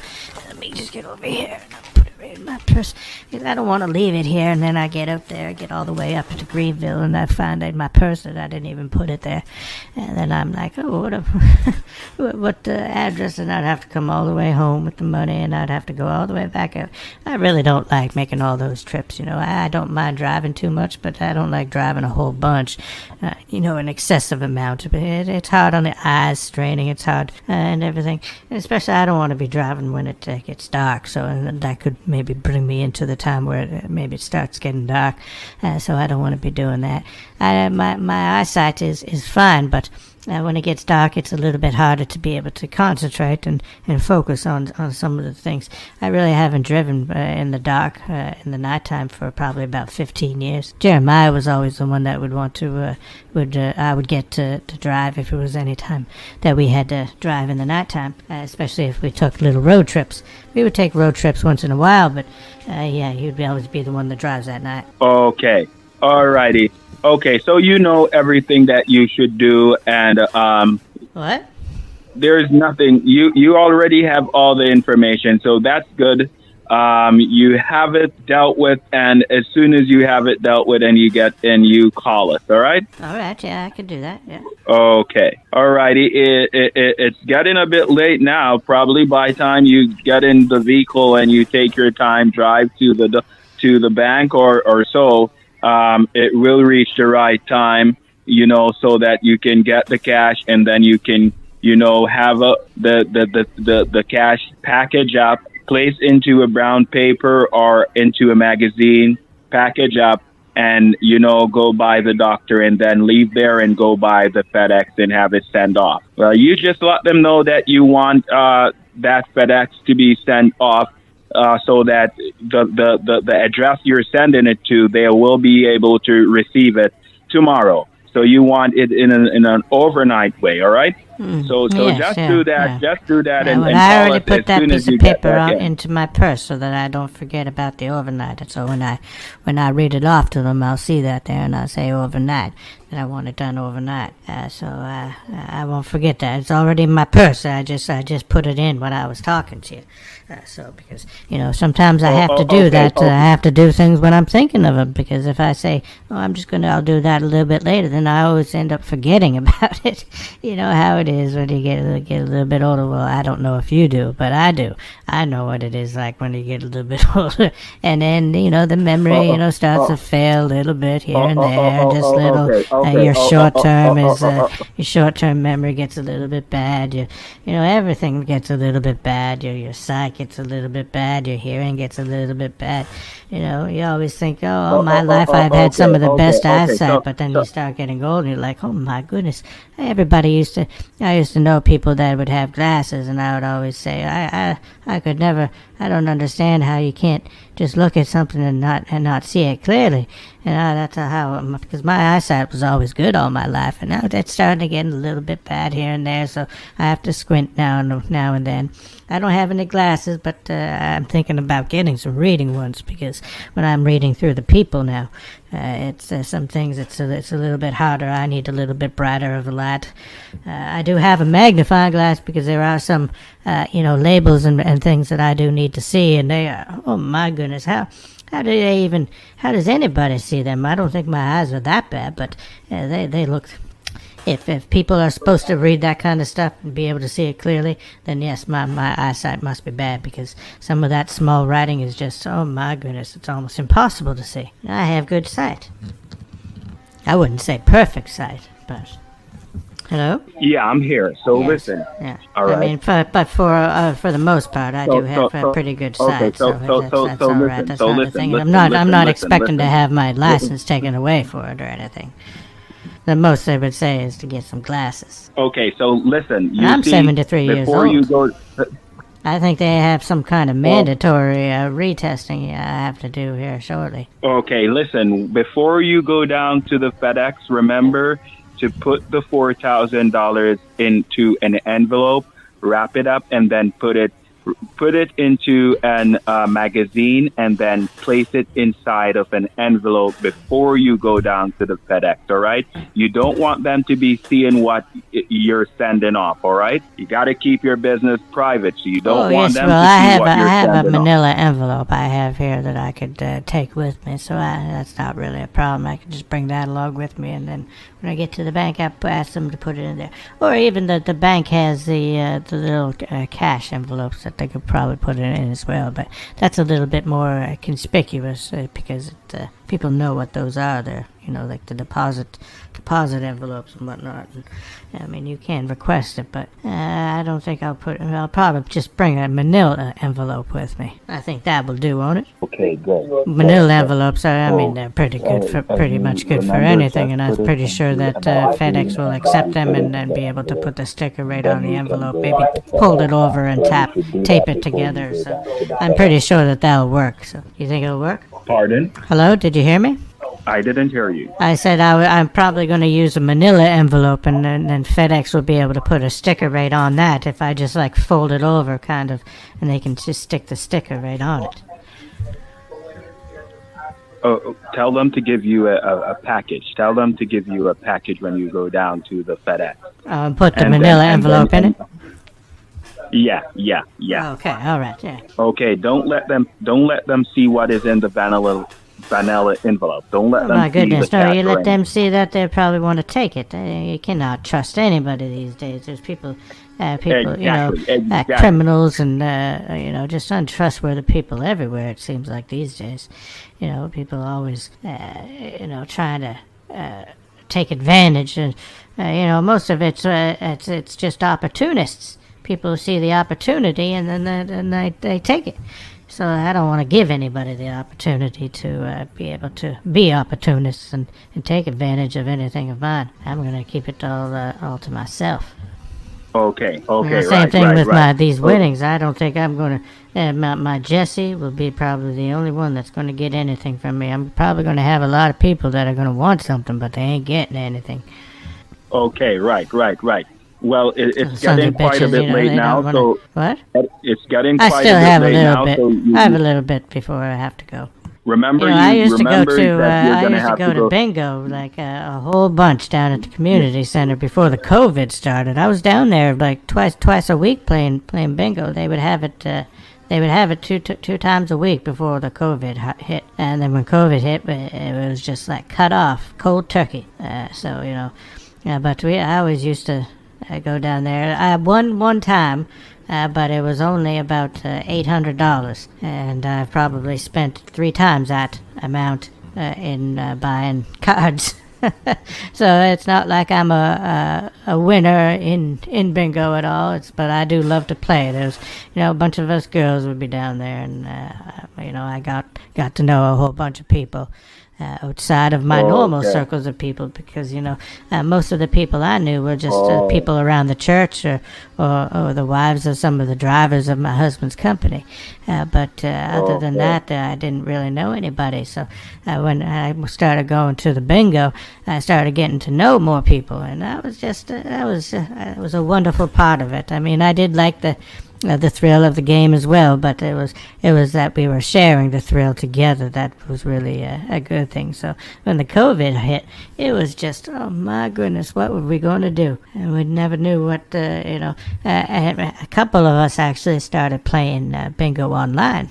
Let me just get over here and I'll put it right in my purse, because I don't want to leave it here, and then I get up there, get all the way up to Greenville, and I find in my purse that I didn't even put it there. And then I'm like, oh, what address, and I'd have to come all the way home with the money, and I'd have to go all the way back up. I really don't like making all those trips. I don't mind driving too much, but I don't like driving a whole bunch, an excessive amount. It's hard on the eyes, straining, it's hard, and everything. And especially, I don't want to be driving when it gets dark, so that could maybe bring me into the time where maybe it starts getting dark, so I don't want to be doing that. My eyesight is fine, but when it gets dark, it's a little bit harder to be able to concentrate and focus on some of the things. I really haven't driven in the dark, in the nighttime, for probably about 15 years. Jeremiah was always the one that would want to, I would get to drive if it was any time that we had to drive in the nighttime, especially if we took little road trips. We would take road trips once in a while, but he'd always be the one that drives at night. Okay. Alrighty. Okay, so you know everything that you should do, and what? There's nothing. You already have all the information, so that's good. You have it dealt with, and as soon as you have it dealt with, and you call us. All right? All right. Yeah, I can do that. Yeah. Okay. Alrighty. It's getting a bit late now. Probably by the time you get in the vehicle and you take your time, drive to the bank or so. It will reach the right time, so that you can get the cash, and then you can, have the cash package up, place into a brown paper or into a magazine, package up, and, go by the doctor, and then leave there and go by the FedEx and have it sent off. Well, you just let them know that you want that FedEx to be sent off so that the address you're sending it to, they will be able to receive it tomorrow. So you want it in an overnight way, all right? So Yes, just yeah, do that. yeah. Just do that, Yeah, and well, and I call already us put as that soon piece as you of get paper back out in. into my purse so that I don't forget about the overnight. So when I read it off to them, I'll see that there and I'll say overnight, that I want it done overnight. So I won't forget that. It's already in my purse. I just put it in when I was talking to you. So because sometimes I have to do that. I have to do things when I'm thinking of them, because if I say, I'll do that a little bit later, then I always end up forgetting about it. You know how it is when you get a little bit older. Well, I don't know if you do, but I do. I know what it is like when you get a little bit older, and then the memory starts to fail a little bit here and there. Just little. Your short-term memory gets a little bit bad. Everything gets a little bit bad. Your sight gets a little bit bad. Your hearing gets a little bit bad. You always think, all my life I've had some of the best eyesight, but then you start getting old and you're like, oh my goodness. I used to know people that would have glasses, and I would always say, I could never, I don't understand how you can't just look at something and not see it clearly. That's how, because my eyesight was always good all my life, and now that's starting to get a little bit bad here and there, so I have to squint now and then. I don't have any glasses, but I'm thinking about getting some reading ones, because when I'm reading through the people now, it's some things it's a little bit harder. I need a little bit brighter of a light. I do have a magnifying glass, because there are some labels and things that I do need to see, and they are, oh my goodness, how does anybody see them? I don't think my eyes are that bad, but they look. If people are supposed to read that kind of stuff and be able to see it clearly, then yes, my eyesight must be bad, because some of that small writing is just, oh my goodness, it's almost impossible to see. I have good sight. I wouldn't say perfect sight, but... Hello? Yeah, I'm here. So yes. Listen. Yeah. All right. I mean, but for the most part, I do have a pretty good sight. So that's all right. That's not a thing. I'm not expecting to have my license taken away for it or anything. The most they would say is to get some glasses. Okay, so listen. I'm 73 years before old. You go, I think they have some kind of mandatory retesting I have to do here shortly. Okay, listen. Before you go down to the FedEx, remember to put the $4,000 into an envelope, wrap it up, and then put it into an magazine, and then place it inside of an envelope before you go down to the FedEx, all right? You don't want them to be seeing what you're sending off, all right? You got to keep your business private, so you don't want them to see what you're sending off. I have a manila envelope I have here that I could take with me, so that's not really a problem. I could just bring that along with me, and then when I get to the bank, I ask them to put it in there. Or even the bank has the little cash envelopes that they could probably put it in as well, but that's a little bit more conspicuous because people know what those are. They're like the deposit envelopes and whatnot. And, I mean, you can request it, but I don't think I'll probably just bring a manila envelope with me. I think that will do, won't it? Okay, good. Manila envelopes are, they're pretty much good for anything, and I'm pretty sure that FedEx will accept them and then be able to put the sticker right on the envelope, maybe fold it over and tape it together. So I'm pretty sure that'll work. So you think it'll work? Pardon? Hello, did you hear me? I didn't hear you. I said I'm probably going to use a manila envelope, and then FedEx will be able to put a sticker right on that if I just fold it over kind of, and they can just stick the sticker right on it. Tell them to give you a package. Tell them to give you a package when you go down to the FedEx. Put the manila envelope in it? Yeah. Okay, all right, yeah. Okay, don't let them see what is in the vanilla envelope. Don't let them my goodness, see the no, you let them see that, they probably want to take it. You cannot trust anybody these days. There's people exactly. Criminals and, just untrustworthy people everywhere, it seems like these days. People always, trying to take advantage. And, most of it's just opportunists. People see the opportunity and then they take it. So I don't want to give anybody the opportunity to be able to be opportunists and take advantage of anything of mine. I'm going to keep it all to myself. Okay. Same thing with these winnings. I don't think I'm going to. My Jesse will be probably the only one that's going to get anything from me. I'm probably going to have a lot of people that are going to want something, but they ain't getting anything. Okay, right. Well, it's getting quite a bit late now, so what? It's getting quite a bit late now. I still have a little bit. I have a little bit before I have to go. Remember, I used to go to bingo like a whole bunch down at the community center before the COVID started. I was down there like twice a week playing bingo. They would have it. They would have it two times a week before the COVID hit, and then when COVID hit, it was just like cut off, cold turkey. But I always used to go down there. I won one time. But it was only about $800, and I've probably spent 3 times that amount in buying cards. So it's not like I'm a winner in bingo at all. But I do love to play. There's a bunch of us girls would be down there, and I got to know a whole bunch of people. Outside of my normal circles of people, because most of the people I knew were just people around the church or the wives of some of the drivers of my husband's company. But other than that, I didn't really know anybody. So when I started going to the bingo, I started getting to know more people, and that was a wonderful part of it. I mean, I did like the thrill of the game as well, but it was that we were sharing the thrill together that was really a good thing. So when the COVID hit, it was just, oh my goodness, what were we going to do? And we never knew what, a couple of us actually started playing bingo online.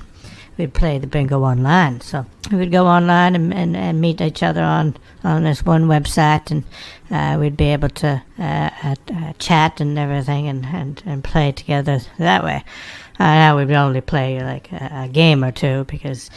We'd play the bingo online, so we'd go online and meet each other on this one website, and we'd be able to chat and everything and play together that way. Now we'd only play like a game or two because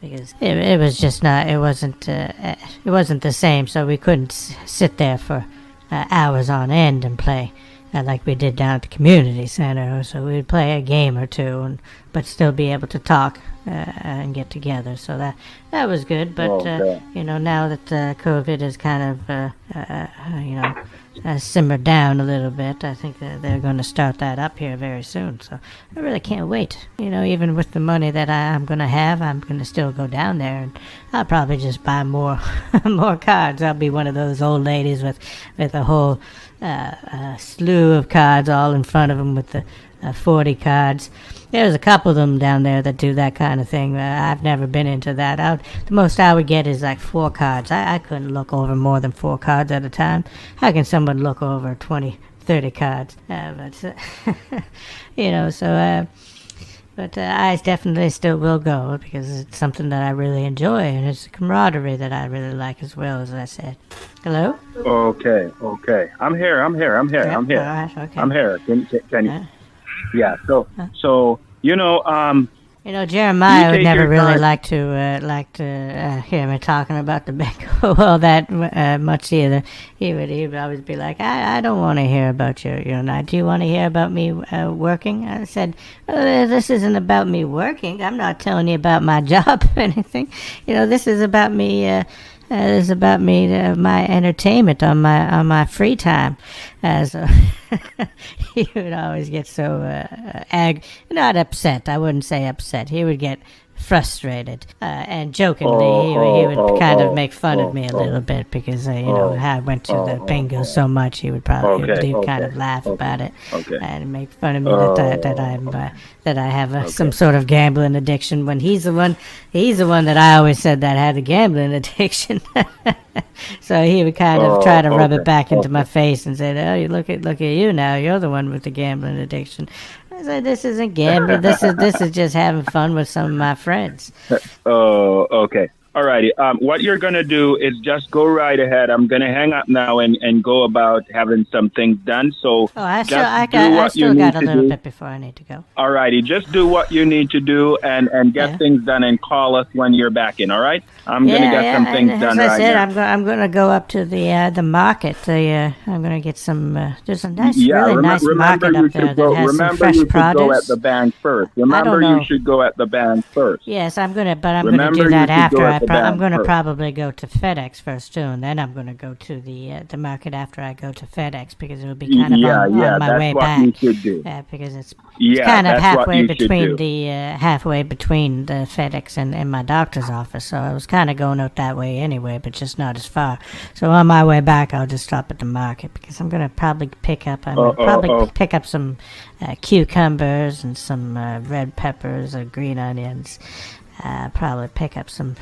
because it was just not, it wasn't the same, so we couldn't sit there for hours on end and play. Like we did down at the community center, so we'd play a game or two, but still be able to talk and get together. So that was good. But now that COVID has kind of simmered down a little bit, I think that they're going to start that up here very soon. So I really can't wait. Even with the money that I'm going to have, I'm going to still go down there, and I'll probably just buy more more cards. I'll be one of those old ladies with a whole slew of cards all in front of them with the 40 cards. There's a couple of them down there that do that kind of thing. I've never been into that. The most I would get is like 4 cards. I couldn't look over more than 4 cards at a time. How can someone look over 20, 30 cards? But I definitely still will go because it's something that I really enjoy, and it's a camaraderie that I really like as well, as I said. Hello? Okay. I'm here. Yeah, all right, okay. I'm here. Can you? Yeah. So Jeremiah would never really like to hear me talking about the bingo all that much either. He would always be like, I don't want to hear about your night. Do you want to hear about me working? I said, this isn't about me working. I'm not telling you about my job or anything. This is about me. This is about me, my entertainment on my free time. So he would always get so not upset. I wouldn't say upset. He would get frustrated, and jokingly he would kind of make fun of me a little bit because I went to the bingo so much. He would probably kind of laugh about it and make fun of me that I have some sort of gambling addiction, when he's the one that I always said that had a gambling addiction. So he would kind of try to rub it back into my face and say, "Oh, you look at you now. You're the one with the gambling addiction." I said, "This isn't gambling. This is just having fun with some of my friends." Oh, okay. All righty. What you're going to do is just go right ahead. I'm going to hang up now and go about having some things done. So I still got a little bit before I need to go. All righty. Just do what you need to do and get things done and call us when you're back in. All right? I'm going to get some things done right now. As I said, I'm going to go up to the market. I'm going to get some, there's a nice, really nice market up there that has some fresh produce. Remember, you should go at the bank first. Remember, you should go at the bank first. Yes, I'm going to do that after I I'm going to probably go to FedEx first too, and then I'm going to go to the market after I go to FedEx because it will be kind of on my way back. You should do. Because it's kind of halfway between the FedEx and my doctor's office, so I was kind of going out that way anyway, but just not as far. So on my way back, I'll just stop at the market because I'm going to probably pick up some cucumbers and some red peppers or green onions. Probably pick up some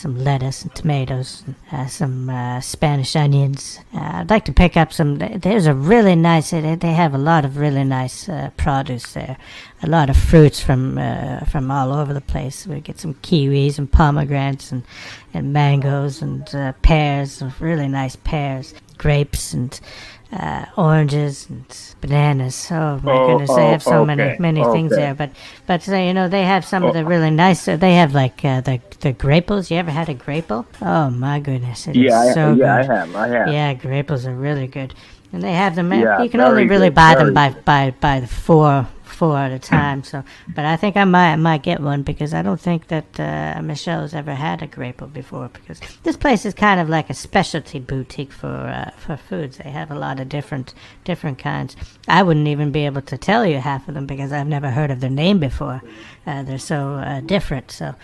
lettuce and tomatoes, and some Spanish onions. I'd like to pick up some. There's a really nice. They have a lot of really nice produce there. A lot of fruits from all over the place. We get some kiwis and pomegranates and mangoes and pears, really nice pears, grapes and oranges and bananas. Oh my goodness, they have so many things there. But they have some of the really nice. They have like the grapes. You ever had a grape? Oh my goodness, it is so good. I have. Yeah, grapes are really good, and they have them. You can only really buy them by the four at a time. So, but I think I might get one because I don't think that Michelle's ever had a grape before. Because this place is kind of like a specialty boutique for foods. They have a lot of different kinds. I wouldn't even be able to tell you half of them because I've never heard of their name before. They're so different. So.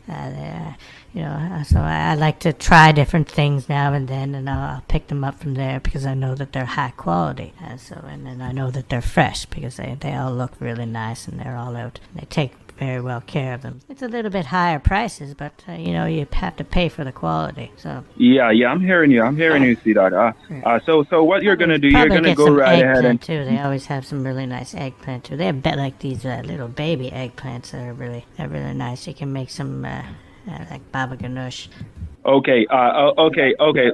So I like to try different things now and then, and I'll pick them up from there because I know that they're high quality. And then I know that they're fresh because they all look really nice and they're all out. They take very well care of them. It's a little bit higher prices, but you have to pay for the quality. So yeah, I'm hearing you, sweetheart. So what you're gonna do? You're gonna go right ahead and too. They always have some really nice eggplant too. They have like these little baby eggplants that are really nice. You can make some. Like baba ganoush. Okay.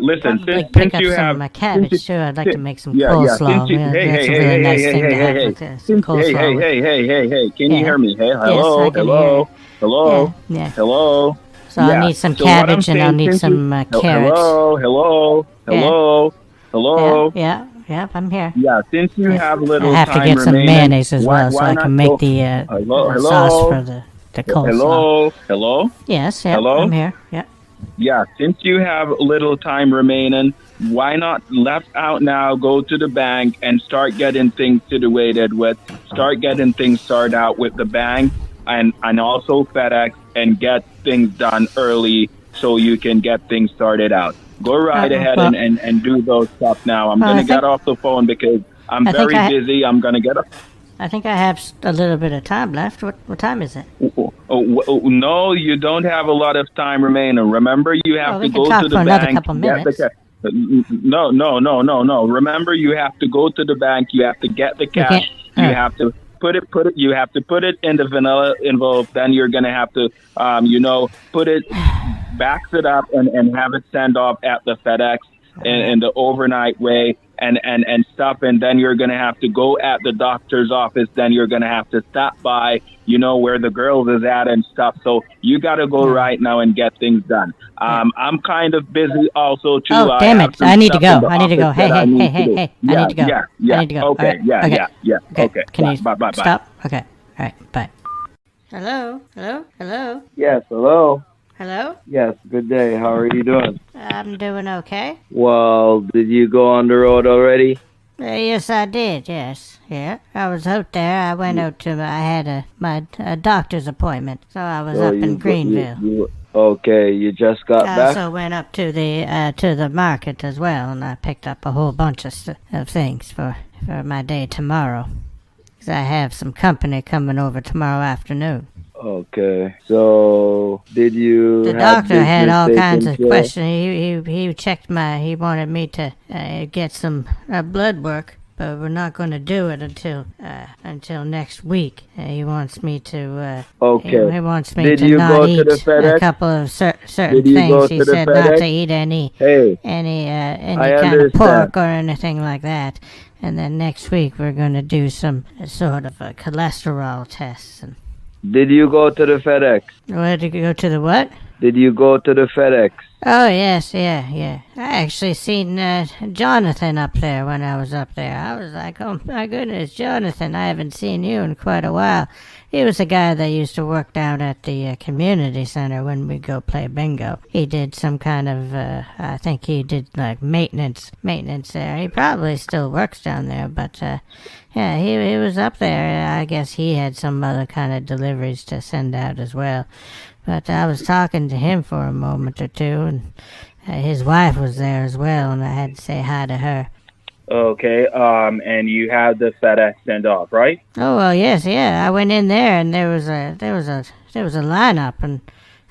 Listen, since you have my cabbage too, I'd like to make some coleslaw. That's a really nice thing to have with some coleslaw. Hey! Can you hear me? Hey, hello, yes, hello. Yeah. Hello. So I'll need some cabbage and I'll need some carrots. Hello. Yeah, I'm here. Yeah, since you have little I have to get some mayonnaise as well, so I can make the sauce for the coleslaw. Hello. Yes. Hello? I'm here. Yeah. Yeah. Since you have little time remaining, why not left out now? Go to the bank and start getting things situated with. Start getting things started out with the bank and also FedEx and get things done early so you can get things started out. Go right ahead and do those stuff now. I'm gonna get off the phone because I'm very busy. I'm gonna get up. I think I have a little bit of time left. What time is it? No, you don't have a lot of time remaining. Remember, you have to go to the bank. Another couple minutes. No. Remember, you have to go to the bank. You have to get the cash. You have to put it. You have to put it in the vanilla envelope. Then you're gonna have to, put it, backs it up, and have it sent off at the FedEx in the overnight way. And stuff, and then you're going to have to go at the doctor's office, then you're going to have to stop by, where the girls is at and stuff. So you got to go right now and get things done. I'm kind of busy also, too. Oh, damn it. I need to go. Hey. I need to go. Yeah. Okay. Yeah. Okay. Can you bye. Stop? Okay. All right. Bye. Hello? Yes, hello. Hello? Yes, good day. How are you doing? I'm doing okay. Well, did you go on the road already? Yes, I did, yes. Yeah, I was out there. I went out to, I had my doctor's appointment, so I was up in Greenville. Okay, you just got back? I also went up to the market as well, and I picked up a whole bunch of things for my day tomorrow. Because I have some company coming over tomorrow afternoon. Okay, so did you? The doctor had all kinds of questions. He checked he wanted me to get some blood work, but we're not going to do it until next week. He wants me to. Okay. He wants me to not eat a couple of certain things. He said not to eat any kind of pork or anything like that. And then next week we're going to do some sort of a cholesterol tests. Did you go to the FedEx? Did you go to the what? Did you go to the FedEx? Oh, yes, yeah. I actually seen Jonathan up there when I was up there. I was like, oh my goodness, Jonathan, I haven't seen you in quite a while. He was the guy that used to work down at the community center when we go play bingo. He did some kind of, I think he did like maintenance there. He probably still works down there, but yeah, he was up there. I guess he had some other kind of deliveries to send out as well. But I was talking to him for a moment or two, and his wife was there as well, and I had to say hi to her. Okay, and you had the FedEx send off, right? Oh well, yes, yeah. I went in there, and there was a lineup, and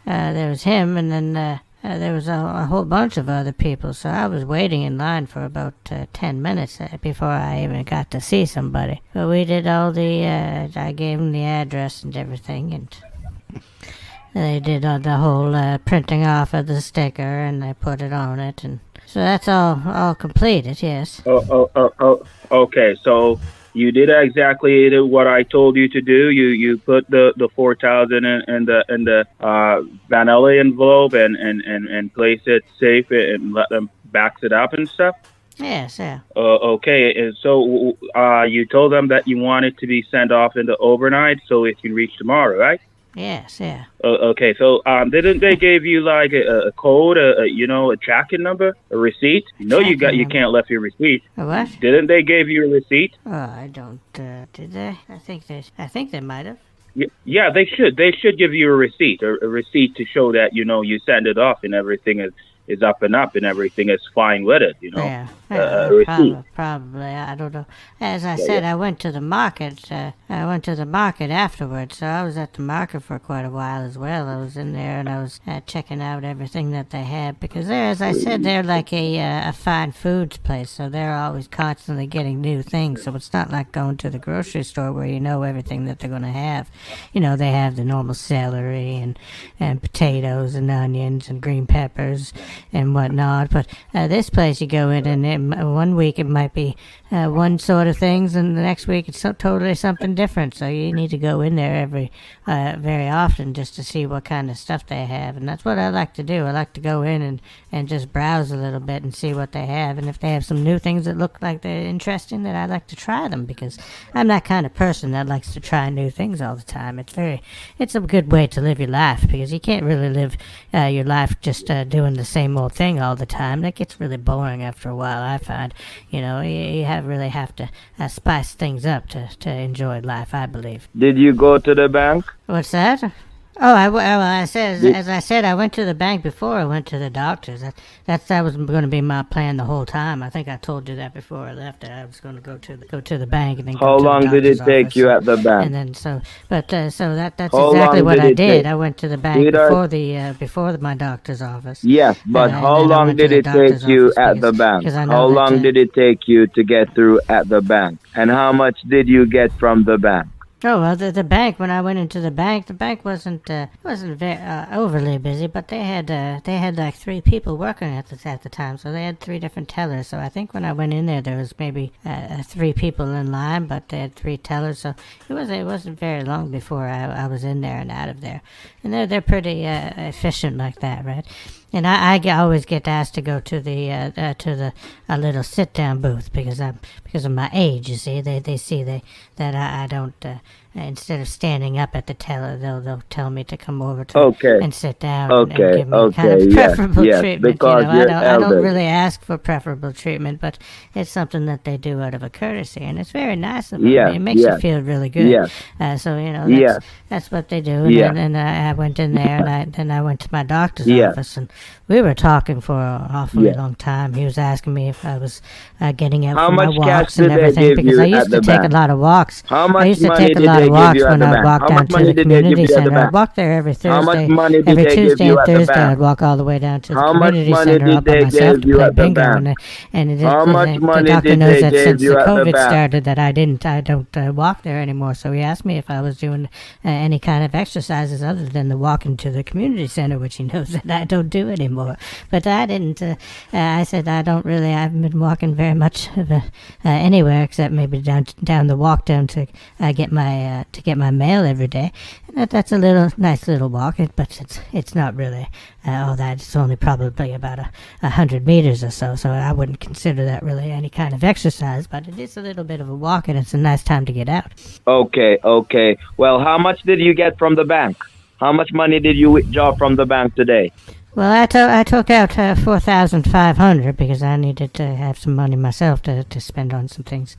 there was him, and then there was a whole bunch of other people. So I was waiting in line for about 10 minutes before I even got to see somebody. But we did all the. I gave him the address and everything, and they did the whole printing off of the sticker, and they put it on it, and so that's all completed. Yes. Okay. So you did exactly what I told you to do. You put the 4,000 in the vanilla envelope and place it safe and let them back it up and stuff. Yes, yeah. Okay, and so you told them that you want it to be sent off in the overnight so it can reach tomorrow, right? Yes, yeah. Okay, so didn't they give you like a code, a tracking number, a receipt? You can't left your receipt. A what? Didn't they give you a receipt? Oh, I don't. Did they? I think they might have. Yeah, they should. They should give you a receipt, a receipt to show that you send it off and everything is up and everything is fine with it. Yeah, probably. I don't know. As I said, I went to the market. I went to the market afterwards, so I was at the market for quite a while as well. I was in there and I was checking out everything that they had because as I said, they're like a fine foods place, so they're always constantly getting new things. So it's not like going to the grocery store where you know everything that they're going to have. They have the normal celery and potatoes and onions and green peppers and whatnot. But this place, you go in and one week it might be one sort of things, and the next week it's totally something different. So you need to go in there very often just to see what kind of stuff they have, and that's what I like to do. I like to go in and just browse a little bit and see what they have, and if they have some new things that look like they're interesting, then I like to try them because I'm that kind of person that likes to try new things all the time. It's a good way to live your life because you can't really live your life just doing the same old thing all the time. That gets really boring after a while, I find. You really have to spice things up to enjoy life, I believe. Did you go to the bank? What's that? Oh, as I said, I went to the bank before I went to the doctor's. That was going to be my plan the whole time. I think I told you that before I left. I was going to go to the bank and then How go to long the did it doctor's take office. you at the bank? And then so that's How exactly long what did I it did. take? I went to the bank before my doctor's office. Yes, but how long did it take you at the bank? How long did it take you to get through at the bank? And how much did you get from the bank? Oh well, the bank. When I went into the bank wasn't very overly busy, but they had like 3 people working at the time, so they had 3 different tellers. So I think when I went in there was maybe 3 people in line, but they had 3 tellers. So it wasn't very long before I was in there and out of there, and they're pretty efficient like that, right? And I always get asked to go to the little sit down booth because of my age. You see, they see that I don't. Instead of standing up at the teller, they'll tell me to come over and sit down and give me kind of preferable treatment. Because I don't really ask for preferable treatment, but it's something that they do out of a courtesy, and it's very nice of them. It makes you feel really good. That's what they do. And I went in there, and then I went to my doctor's office, and we were talking for an awfully long time. He was asking me if I was getting out for my walks and everything because I used to take a lot of walks. I used to take a lot of walks when I would walk down to the community center. I'd walk there every Thursday. Every Tuesday and Thursday, I'd walk all the way down to the community center all by myself to play bingo. And the doctor knows that since the COVID started that I don't walk there anymore. So he asked me if I was doing any kind of exercises other than the walking to the community center, which he knows that I don't do anymore. But I didn't. I said I haven't been walking very much anywhere except maybe down the walk down to get my my mail every day. And that's a nice little walk, but it's not really all that. It's only probably about 100 meters or so. So I wouldn't consider that really any kind of exercise. But it is a little bit of a walk, and it's a nice time to get out. Okay. Well, how much did you get from the bank? How much money did you withdraw from the bank today? Well, I took out $4,500 because I needed to have some money myself to spend on some things.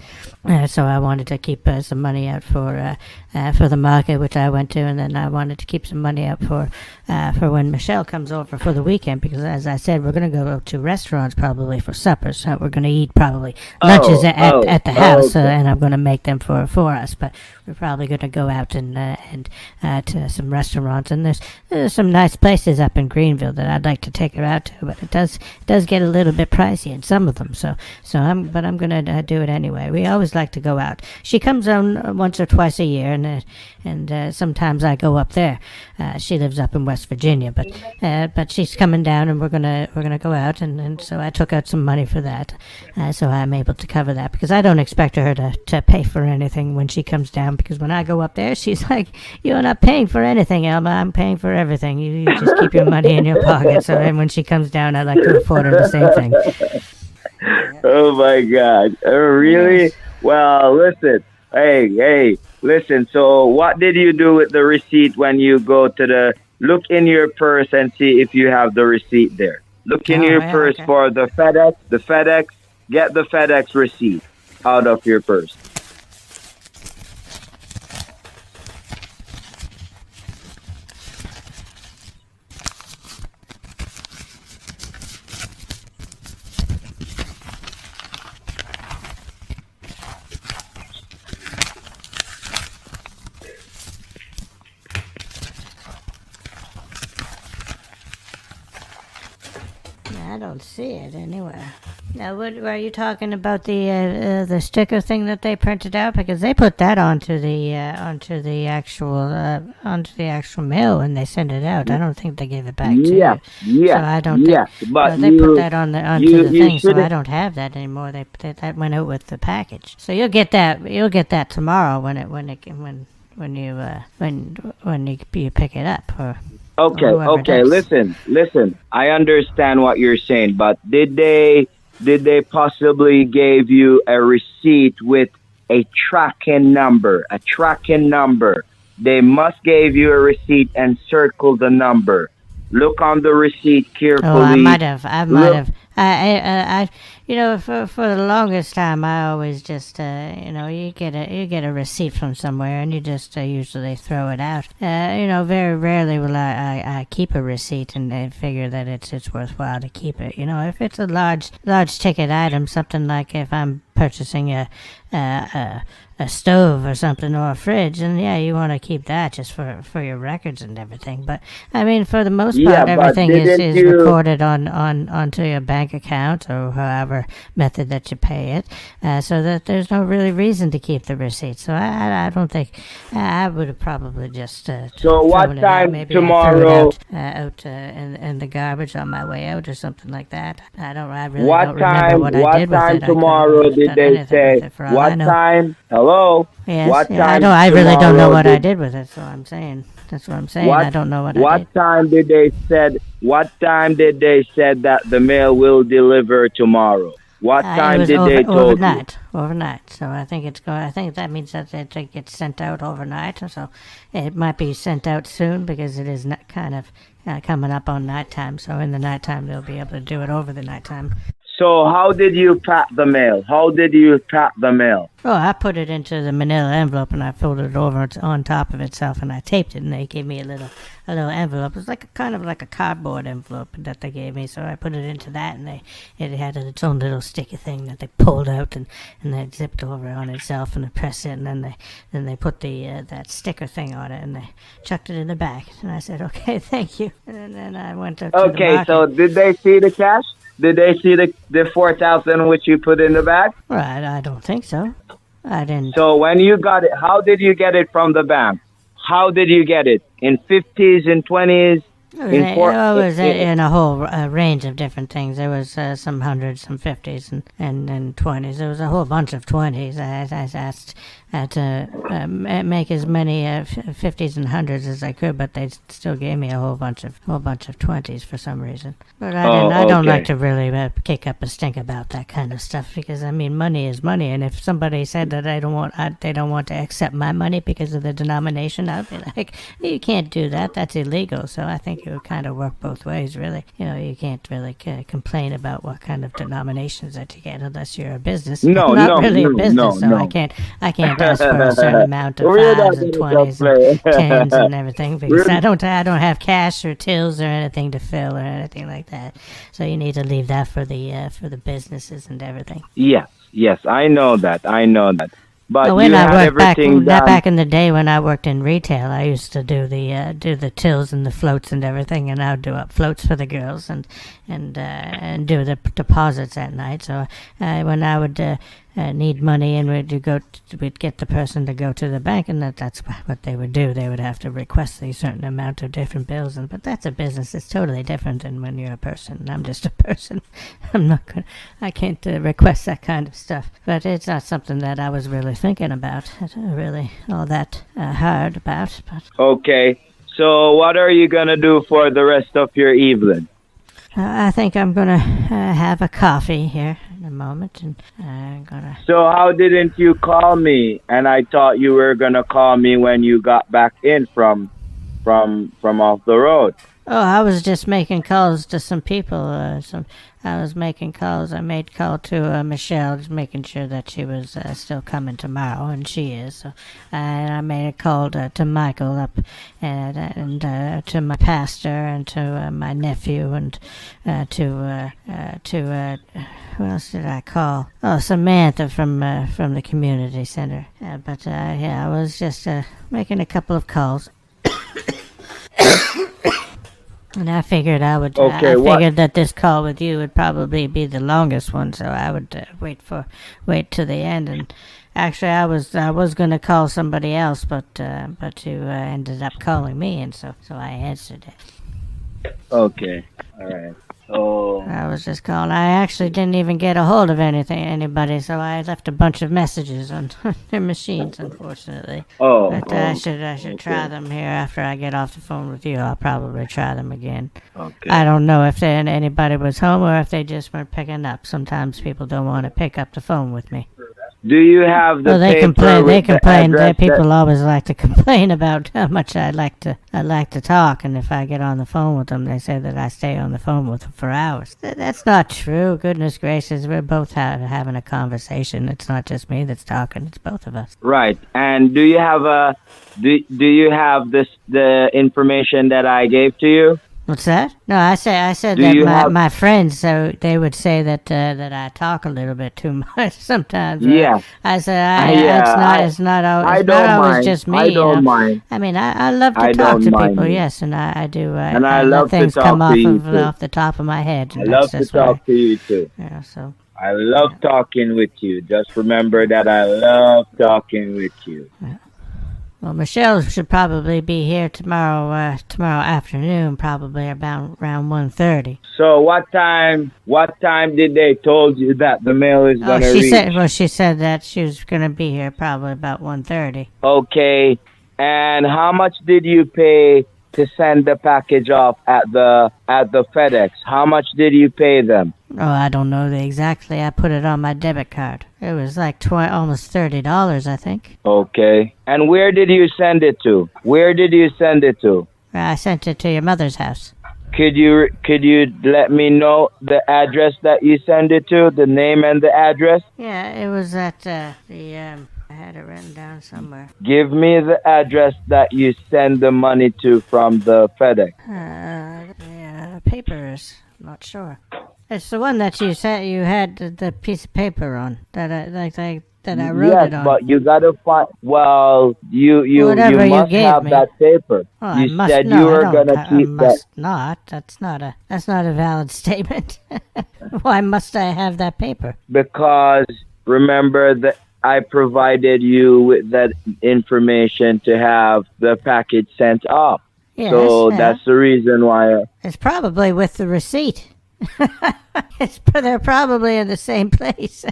So I wanted to keep some money out for the market, which I went to, and then I wanted to keep some money out for when Michelle comes over for the weekend, because as I said, we're going to go to restaurants probably for supper. So we're going to eat probably lunches at the house, okay. and I'm going to make them for us. But we're probably going to go out and to some restaurants, and there's some nice places up in Greenville that I'd like to take her out to, but it does get a little bit pricey in some of them. So I'm going to do it anyway. We always like to go out. She comes on once or twice a year, and sometimes I go up there. She lives up in West Virginia, but she's coming down, and we're gonna go out, and so I took out some money for that, so I'm able to cover that, because I don't expect her to pay for anything when she comes down, because when I go up there, she's like, "You're not paying for anything, Elma. I'm paying for everything. You just keep your money in your pocket." So then when she comes down, I like to afford her the same thing. Oh my God! Really? Yes. Well, listen. Hey, listen. So what did you do with the receipt when you go to look in your purse and see if you have the receipt there? Look in your purse for the FedEx. Get the FedEx receipt out of your purse. I don't see it anywhere. Now, what were you talking about, the sticker thing that they printed out? Because they put that onto the actual mail when they sent it out. I don't think they gave it back to you. Yeah. So I don't think. But they put that onto the thing, so I don't have that anymore. That went out with the package. So you'll get that. You'll get that tomorrow when you pick it up. Okay. Listen. I understand what you're saying, but did they possibly give you a receipt with a tracking number? They must give you a receipt and circle the number. Look on the receipt carefully. Oh, I might have. For the longest time, I always just, you get a receipt from somewhere, and you just usually throw it out. Very rarely will I keep a receipt and figure that it's worthwhile to keep it. If it's a large ticket item, something like if I'm purchasing a stove or something, or a fridge, and you want to keep that just for your records and everything. But I mean, for the most part, everything is recorded onto your bank account or however method that you pay it, so that there's no really reason to keep the receipt. So I don't think I would have probably just so what time maybe tomorrow out in the garbage on my way out or something like that. I really don't remember what I did with it. What time tomorrow did they say? What time? Hello? Yes, what time I really don't know what I did with it, so I'm saying. That's what I'm saying. I don't know what I did. What time did they said that the mail will deliver tomorrow? What time did they told you? Overnight. So I think I think that means that it gets sent out overnight. So it might be sent out soon because it is not kind of coming up on nighttime. So in the nighttime they'll be able to do it over the nighttime. So how did you pack the mail? Oh, I put it into the manila envelope and I folded it over on top of itself and I taped it, and they gave me a little envelope. It was kind of like a cardboard envelope that they gave me. So I put it into that, and it had its own little sticky thing that they pulled out and they zipped over on itself, and they pressed it, and then they put that sticker thing on it and they chucked it in the back. And I said, okay, thank you. And then I went to the market. Okay, so did they see the cash? Did they see the 4,000 which you put in the bag? Well, I don't think so. I didn't. So when you got it, how did you get it from the bank? How did you get it? In 50s and 20s? It was in a whole range of different things. There was some hundreds, some 50s, and 20s. There was a whole bunch of 20s. I asked to make as many 50s and 100s as I could, but they still gave me a whole bunch of 20s for some reason. But I don't like to really kick up a stink about that kind of stuff, because I mean, money is money, and if somebody said that they don't want to accept my money because of the denomination, I'd be like, you can't do that. That's illegal. So I think it would kind of work both ways, really. You can't really complain about what kind of denominations that you get unless you're a business. I'm not really a business, so I can't ask for a certain amount of 5s and 20s and 10s and everything, because I don't have cash or tills or anything to fill or anything like that. So you need to leave that for the businesses and everything. Yes, I know that. But when I worked back in the day when I worked in retail, I used to do the tills and the floats and everything, and I would do up floats for the girls and do the deposits at night. So when I would need money, and we'd get the person to go to the bank, and that's what they would do. They would have to request a certain amount of different bills, but that's a business. It's totally different than when you're a person. I'm just a person. I can't request that kind of stuff. But it's not something that I was really thinking about, really all that hard about. But. Okay, so what are you gonna do for the rest of your evening? I think I'm gonna have a coffee here in a moment, and I'm gonna. So how didn't you call me? And I thought you were gonna call me when you got back in from off the road. Oh, I was just making calls to some people. I was making calls. I made call to Michelle, just making sure that she was still coming tomorrow, and she is. So, and I made a call to Michael up, and to my pastor, and to my nephew, and to who else did I call? Oh, Samantha from the community center. I was just making a couple of calls. And I figured I figured that this call with you would probably be the longest one, so I would wait to the end. And actually, I was going to call somebody else, but you ended up calling me, and so I answered it. Okay, all right. Oh. I was just calling. I actually didn't even get a hold of anybody, so I left a bunch of messages on their machines, unfortunately. But I should try them here after I get off the phone with you. I'll probably try them again. Okay. I don't know if anybody was home or if they just weren't picking up. Sometimes people don't want to pick up the phone with me. Do you have the they paper complain. They with the complain. address People always like to complain about how much I like to talk, and if I get on the phone with them, they say that I stay on the phone with them for hours. That's not true. Goodness gracious, we're both having a conversation. It's not just me that's talking; it's both of us. Right. And do you have the information that I gave to you? What's that? No, I said that my friends, so they would say that I talk a little bit too much sometimes. Yeah. I said it's not always just me. I don't mind. I mean, I love to talk to people, yes, and I do. And I love things to talk come to you too. off the top of my head. I love to talk to you too. Yeah, so. I love talking with you. Just remember that I love talking with you. Yeah. Well, Michelle should probably be here tomorrow afternoon, probably around 1:30. So what time did they told you that the mail is going to reach? She said that she was going to be here probably about 1:30. Okay. And how much did you pay to send the package off at the FedEx? How much did you pay them? Oh, I don't know exactly. I put it on my debit card. It was like almost $30, I think. Okay. And where did you send it to? I sent it to your mother's house. Could you let me know the address that you send it to, the name and the address? Yeah, it was at I had it written down somewhere. Give me the address that you send the money to from the FedEx. Papers. I'm not sure. It's the one that you said you had the piece of paper on that I wrote it on. Yes, but you gotta find. Well, you must have that paper. Well, you said you were gonna keep that. Not. That's not a valid statement. Why must I have that paper? Because remember that I provided you with that information to have the package sent off. Yes, So that's the reason why. It's probably with the receipt. They're probably in the same place.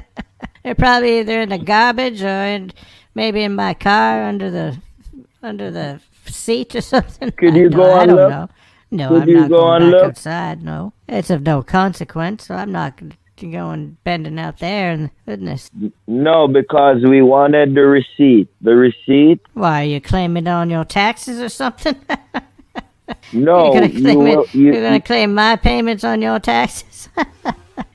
They're probably either in the garbage or maybe in my car under the seat or something. Could you go I and don't look? know. No, Could I'm you not go going and back look? outside. No, it's of no consequence. So I'm not going bending out there. And goodness, No, because we wanted the receipt. The receipt? why are you claiming it on your taxes or something? No, You're gonna claim my payments on your taxes?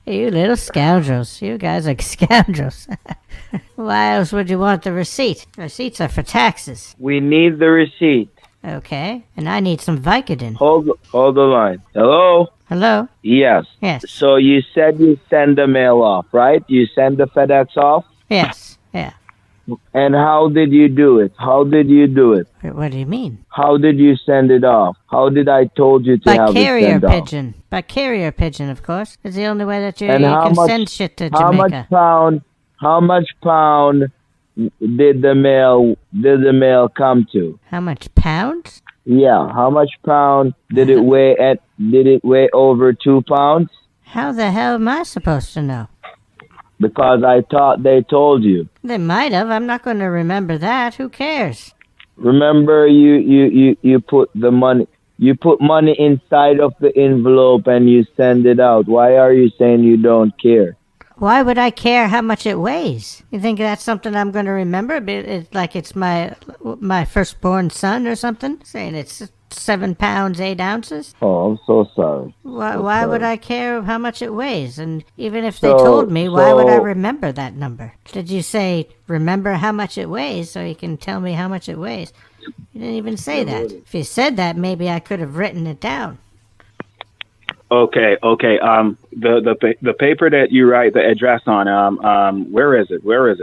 You little scoundrels. You guys are scoundrels. Why else would you want the receipt? Receipts are for taxes. we need the receipt. Okay, and I need some Vicodin. Hold the line. Hello? Hello? Yes. Yes. So you said you send the mail off, right? You send the FedEx off? Yes. Yeah. And how did you do it? How did you do it? What do you mean? How did you send it off? How did I told you to By have it carrier sent off? pigeon. By carrier pigeon, of course. It's the only way that you And how can much- send shit to How Jamaica. much pound did the mail come to? How much pounds? Yeah, how much pound did it weigh did it weigh over 2 pounds? How the hell am I supposed to know? Because I thought they told you. They might have. I'm not going to remember that. Who cares? Remember you put the money you put money inside of the envelope and you send it out. Why are you saying you don't care? Why would I care how much it weighs? You think that's something I'm going to remember? It's like it's my firstborn son or something? Saying it's 7 pounds, 8 ounces? Oh, I'm so sorry. Why would I care how much it weighs? And even if they told me, why would I remember that number? Did you say, remember how much it weighs so you can tell me how much it weighs? You didn't even say that. If you said that, maybe I could have written it down. Okay. The paper that you write the address on, where is it?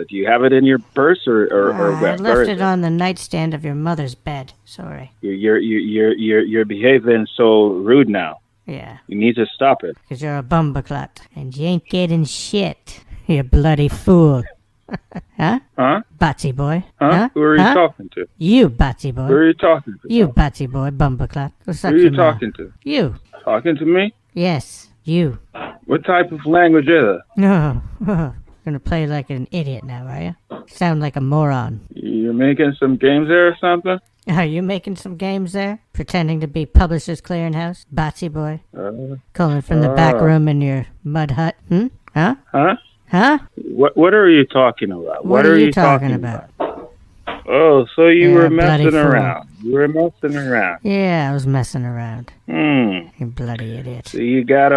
Do you have it in your purse or I where? left Where is it on the nightstand of your mother's bed. Sorry. You're behaving so rude now. Yeah, You need to stop it. because you're a bumbleclut. And you ain't getting shit, you bloody fool. Huh? Huh? Batsy boy. Huh? Who are you talking to? You, Batsy boy. Who are you talking to? You, Batsy boy, bumbleclut. Go suck Who are your you mouth. talking to? You. Talking to me? Yes, you. What type of language is it? No. Gonna play like an idiot now, are you? Sound like a moron. You're making some games there or something? Are you making some games there? Pretending to be Publishers Clearinghouse? Batsy boy? Calling from the back room in your mud hut? Huh? Huh? Huh? What are you talking about? What are you talking about? Oh, so you You're were a bloody messing fool. around. You were messing around. Yeah, I was messing around. You bloody idiot. So you got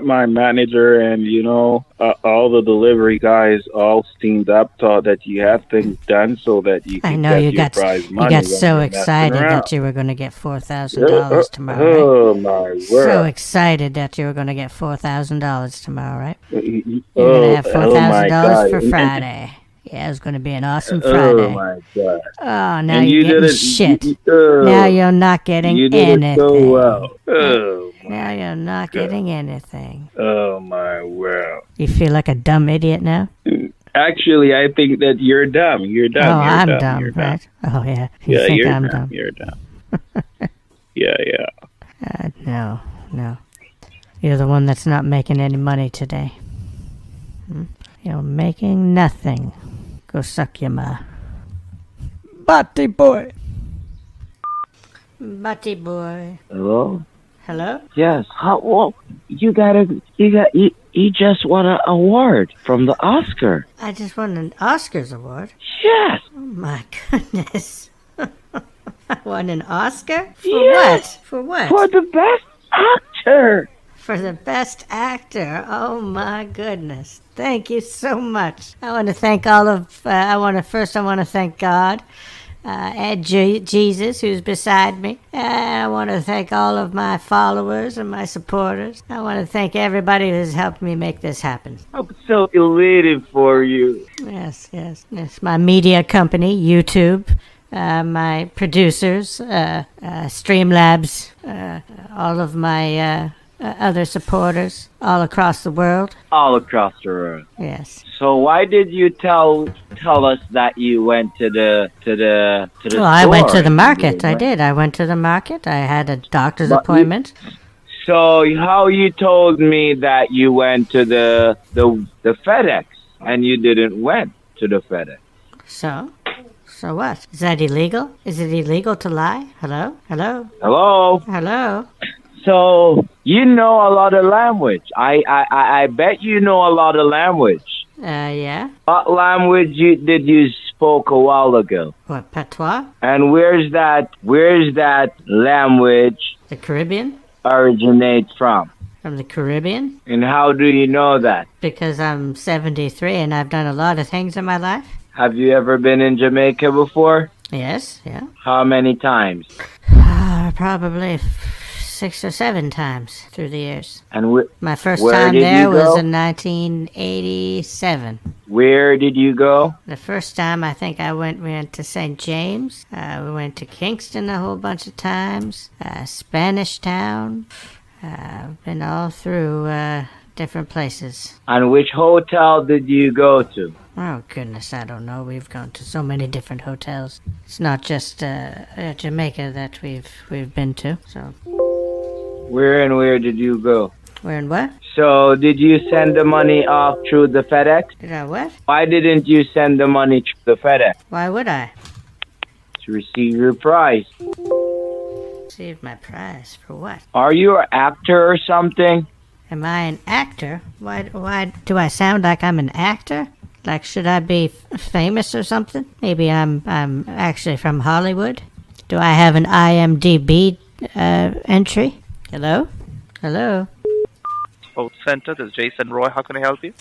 my manager and all the delivery guys all steamed up, thought that you have things done so that you I can know get you your got prize money. you got when so you're messing excited around. that you were going to get $4,000 tomorrow, right? Oh my word! So excited that you were going to get $4,000 tomorrow, right? You're Oh, going to have $4,000 God. for And- Friday. Yeah, it's going to be an awesome Oh Friday. my God! Oh, now And you're you getting did it. shit. Oh, Now you're not getting you did anything. it so well. Oh, Now you're not getting anything. oh my world! You feel like a dumb idiot now? Actually, I think that you're dumb. You're dumb. Oh, you're I'm dumb. dumb, You're right? Oh, yeah. You Yeah, think you're I'm dumb. dumb? You're dumb. Yeah. No. You're the one that's not making any money today. You're making nothing. Go suck your ma. Batty boy. Batty boy. Hello? Hello? Yes. You just won an award from the Oscar. I just won an Oscars award. Yes. Oh my goodness. I won an Oscar? For Yes. what? For what? For the best actor. For the best actor. Oh my goodness. Thank you so much. I want to thank I want to thank God, and Jesus, who's beside me. I want to thank all of my followers and my supporters. I want to thank everybody who's helped me make this happen. I'm so elated for you. Yes. My media company, YouTube, my producers, Streamlabs, all of my other supporters all across the world. All across the world. Yes. So why did you tell us that you went to the Well, store? I went to the market. I did. I went to the market. I had a doctor's appointment. So how you told me that you went to the FedEx and you didn't went to the FedEx? So what? Is that illegal? Is it illegal to lie? Hello? Hello? Hello? Hello? So you know a lot of language. I bet you know a lot of language. Yeah. What language did you spoke a while ago? What, patois? And where's that language The Caribbean? originate from? From the Caribbean? And how do you know that? Because I'm 73 and I've done a lot of things in my life. Have you ever been in Jamaica before? Yes, yeah. How many times? Probably 6 or 7 times through the years. And my first where time did there you go? was in 1987. Where did you go? The first time I think we went to St. James. We went to Kingston a whole bunch of times. Spanish Town. Been all through different places. And which hotel did you go to? Oh goodness, I don't know. We've gone to so many different hotels. It's not just Jamaica that we've been to. So Where did you go? where and what? So did you send the money off through the FedEx? Did I what? Why didn't you send the money through the FedEx? Why would I? To receive your prize. Receive my prize for what? Are you an actor or something? Am I an actor? Why do I sound like I'm an actor? Like, should I be famous or something? Maybe I'm actually from Hollywood. Do I have an IMDb entry? Hello? Hello? Sports Center, this is Jason Roy. How can I help you?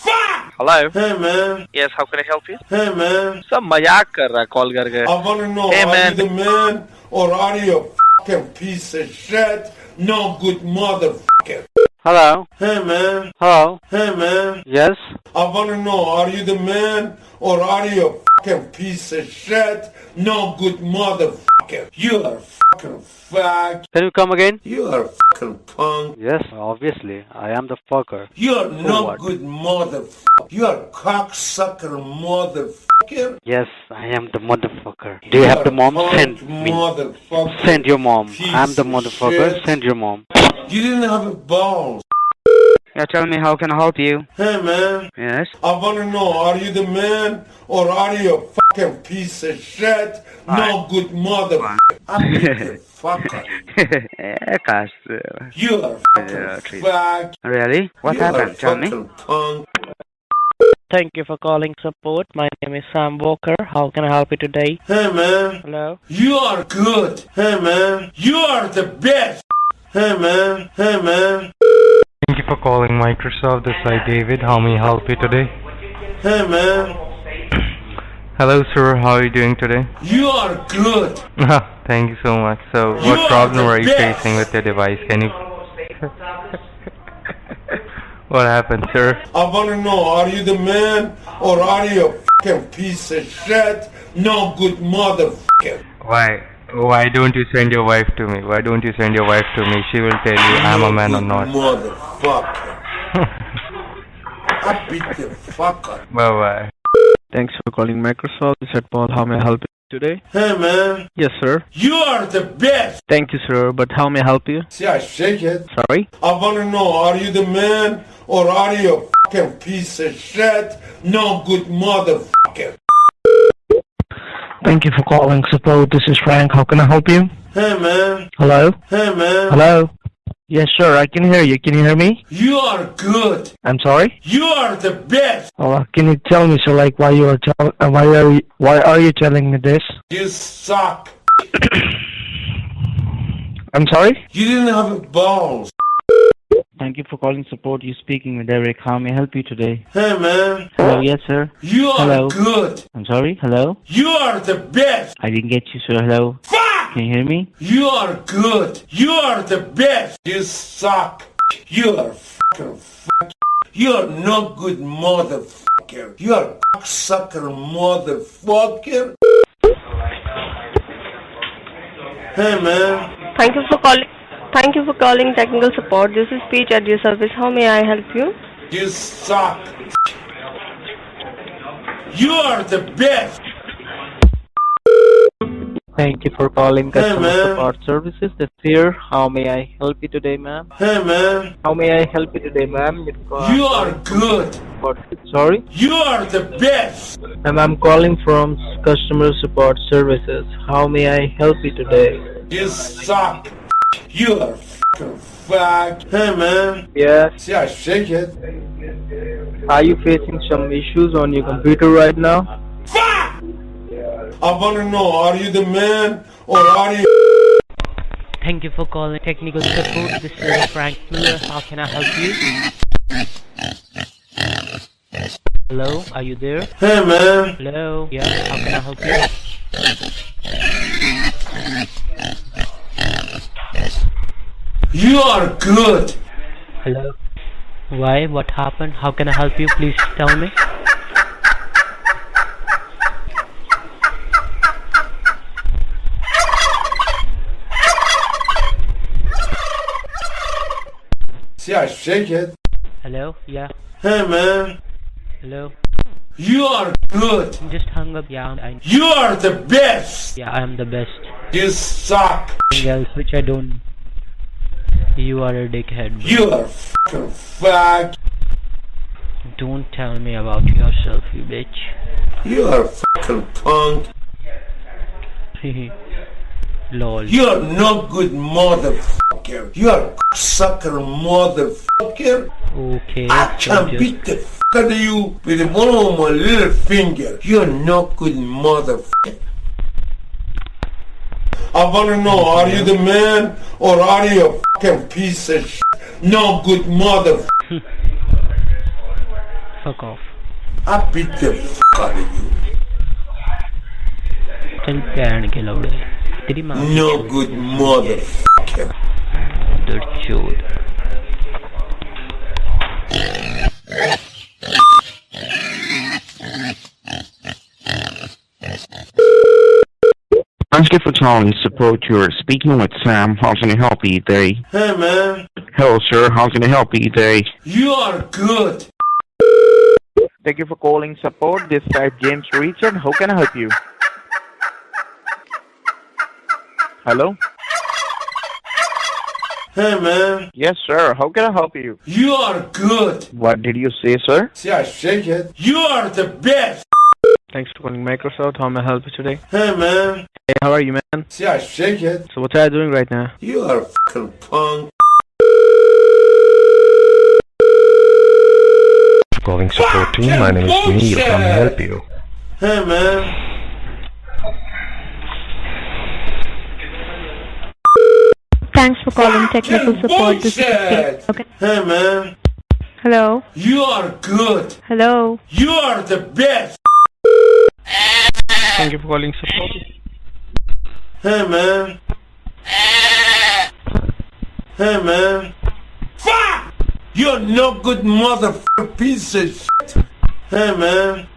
Hello? Hey man. Yes, how can I help you? Hey man. सब मजाक कर रहा है call करके. I want to know, Hey, are man. you the man or are you a fucking piece of shit? No good motherfucker. Hello? Hey man. Hello? Hey man. Yes? I want to know, are you the man or are you a fucking piece of shit? No good motherfucker. You're a fucking fag. Can you come again? You're a fucking punk. Yes, obviously. I am the fucker. You're no what? good motherfucker. You're a cocksucker motherfucker. Yes, I am the motherfucker. Do you have the mom? Send me. Motherfucker. Send your mom. Piece I'm the of motherfucker. shit. Send your mom. You didn't have a balls. Yeah, tell me how can I help you? Hey man. Yes? I want to know, are you the man or are you a fucking piece of shit? No good motherfucker. I'm the fucker. Yeah, cuz. You're a fucking fag. Really? What You're happened? a Tell me. fucking punk. Thank you for calling support. My name is Sam Walker. How can I help you today? Hey man. Hello? You are good. Hey man. You are the best. Hey man. Hey man. Thank you for calling Microsoft. This is David. How may I help you today? Hey man. Hello, sir. How are you doing today? You are good. Thank you so much. So, You what are problem the are you best. facing with your device? Can you... What happened, sir? I want to know, are you the man or are you a fucking piece of shit? No good motherfucker. Why don't you send your wife to me? Why don't you send your wife to me? She will tell you I'm a man or not. Motherfucker. I beat the fucker. Bye-bye. Thanks for calling Microsoft. This is Paul. How may I help you today? Hey man. Yes, sir. You are the best. Thank you, sir. But how may I help you? See, I shake it. Sorry? I want to know, are you the man or are you a fucking piece of shit? No good motherfucker. Thank you for calling support. This is Frank. How can I help you? Hey man. Hello? Hey man. Hello? Yes, sir. I can hear you. Can you hear me? You are good. I'm sorry? You are the best. Can you tell me, so like, why are you telling me this? You suck. I'm sorry? You didn't have balls. Thank you for calling support. You speaking with Derek. How may I help you today? Hey man. Hello, yes, sir. You are Hello. good. I'm sorry? Hello? You are the best. I didn't get you, sir. Hello? Fuck! Can you hear me? You are good. You are the best. You suck. You are fucking fuck. You are no good motherfucker. You are cocksucker motherfucker. Hey man. Thank you for calling Thank you for calling technical support. This is Peach at your service. How may I help you? You suck. You are the best. Thank you for calling customer support services. This here. How may I help you today, ma'am? Hey man. How may I help you today, ma'am? You are good. Sorry? You are the best. Ma'am, I'm calling from customer support services. How may I help you today? You suck. You are fucking fuck. Hey man. Yes. See, I shake it. Are you facing some issues on your computer right now? Fuck! I wanna know, are you the man or are you... Thank you for calling technical support. This is Frank Miller. How can I help you? Hello, are you there? Hey man. Hello, yeah, how can I help you? You are good. Hello. Why? What happened? How can I help you? Please tell me. See, I shake it. Hello, yeah. Hey man. Hello. You are good. Just hung up, yeah. You are the best. Yeah, I am the best. You suck. Anything else which I don't. You are a dickhead. Bro. You are fucking fuck. Don't tell me about yourself, you bitch. You are fucking punk. Lol. You are no good motherfucker. You are sucker motherfucker. Okay. I can beat the fuck out of you with one of my little finger. You are no good motherfucker. I wanna know, are you the man or are you a fucking piece of shit? No good motherfucker. Fuck off. I beat the fuck out of you. Tell Karen ke laude. Teri maan. No good motherfucker. Dirt chode. Thank you for calling support. You're speaking with Sam. How can I help you today? Hey man. Hello sir, how can I help you today? You are good. Thank you for calling support. This is James Richard. How can I help you? Hello? Hey man. Yes sir, how can I help you? You are good. What did you say, sir? See, I shake it. You are the best. Thanks for calling Microsoft. How may I help you today? Hey man. Hey, how are you, man? See, I shake it. So what are you doing right now? You are a fucking punk. Calling support team. My name is Neil. How may I help you? Hey man. Thanks for calling technical support. This is Peach. Okay. Hey man. Hello. You are good. Hello. You are the best. Thank you for calling support. Hey man. Hey man. Fuck! You're no good motherfucker piece of shit. Hey man.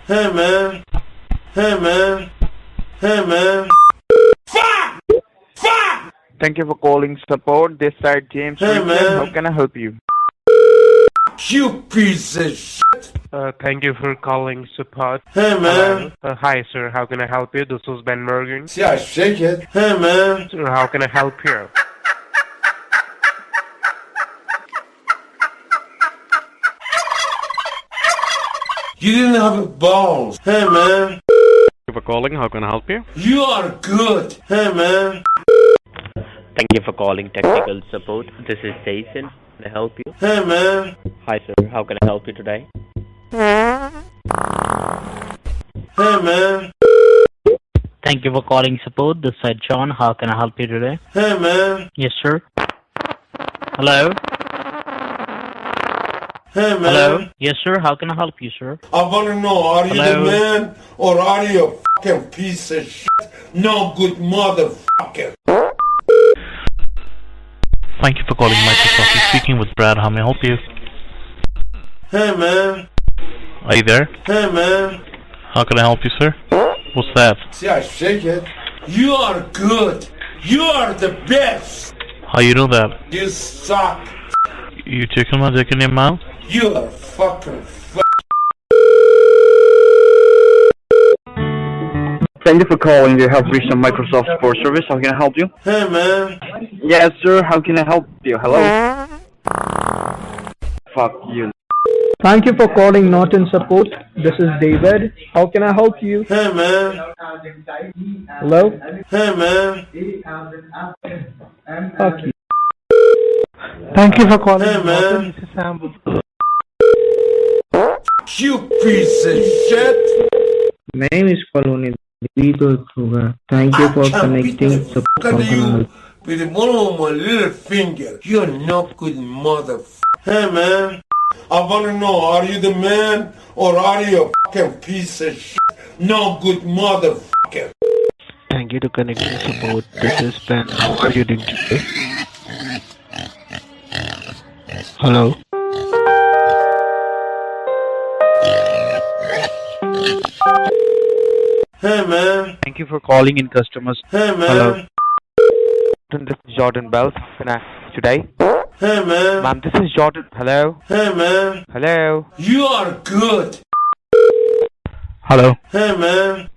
Hey man. Hey man. Hey man. Fuck! Fuck! Thank you for calling support. This is James Hey, Richard. man. How can I help you? You piece of shit. Thank you for calling support. Hey man. Hi sir, how can I help you? This is Ben Morgan. See, I shake it. Hey man. Sir, how can I help you? You didn't have balls. Hey man. Thank you for calling. How can I help you? You are good. Hey man. Thank you for calling technical support. This is Jason. Can I help you? Hey man. Hi sir, how can I help you today? Hey man. Thank you for calling support. This is John. How can I help you today? Hey man. Yes, sir. Hello. Hey man. Hello. Yes, sir. How can I help you, sir? I wanna know, are you the man or are you a fucking piece of shit? No good motherfucker. Thank you for calling Microsoft. You're speaking with Brad. How may I help you? Hey man. Are you there? Hey man. How can I help you, sir? What's that? See, I shake it. You are good. You are the best. How you know that? You suck. You taking my dick in your mouth? You're fucking Thank you for calling. You have reached a Microsoft support service. How can I help you? Hey, man. Yes, sir. How can I help you? Hello? Fuck you. Thank you for calling Norton Support. This is David. How can I help you? Hey, man. Hello? Hey, man. Fuck you. Thank you for calling Hey, Norton. man. This is Sam. You piece of shit. My name is Paloni. Thank you for connecting. With one of my little finger. You're not good motherfucker. Hey, man. I want to know, are you the man or are you a fucking piece of shit? No good motherfucker. Thank you to connecting support. This is Ben. How are you doing today? Hello? Hey, man. Thank you for calling in customers. Hey, man. Hello. This is Jordan Bells. Can I today? Hey, man. Ma'am, this is Jordan. Hello? Hey, man. Hello? You are good. Hello? Hey, man.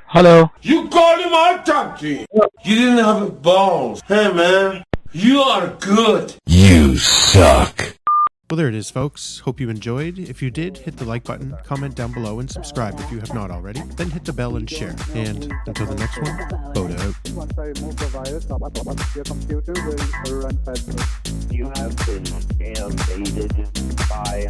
Hello? You called him, I talked to you. You didn't have balls. Hey, man. You are good. You suck. Well, there it is, folks. Hope you enjoyed. If you did, hit the like button, comment down below, and subscribe if you have not already. Then hit the bell and share. And until the next one, Boda out. Once I remove the virus, your computer will run faster. You have been scammed by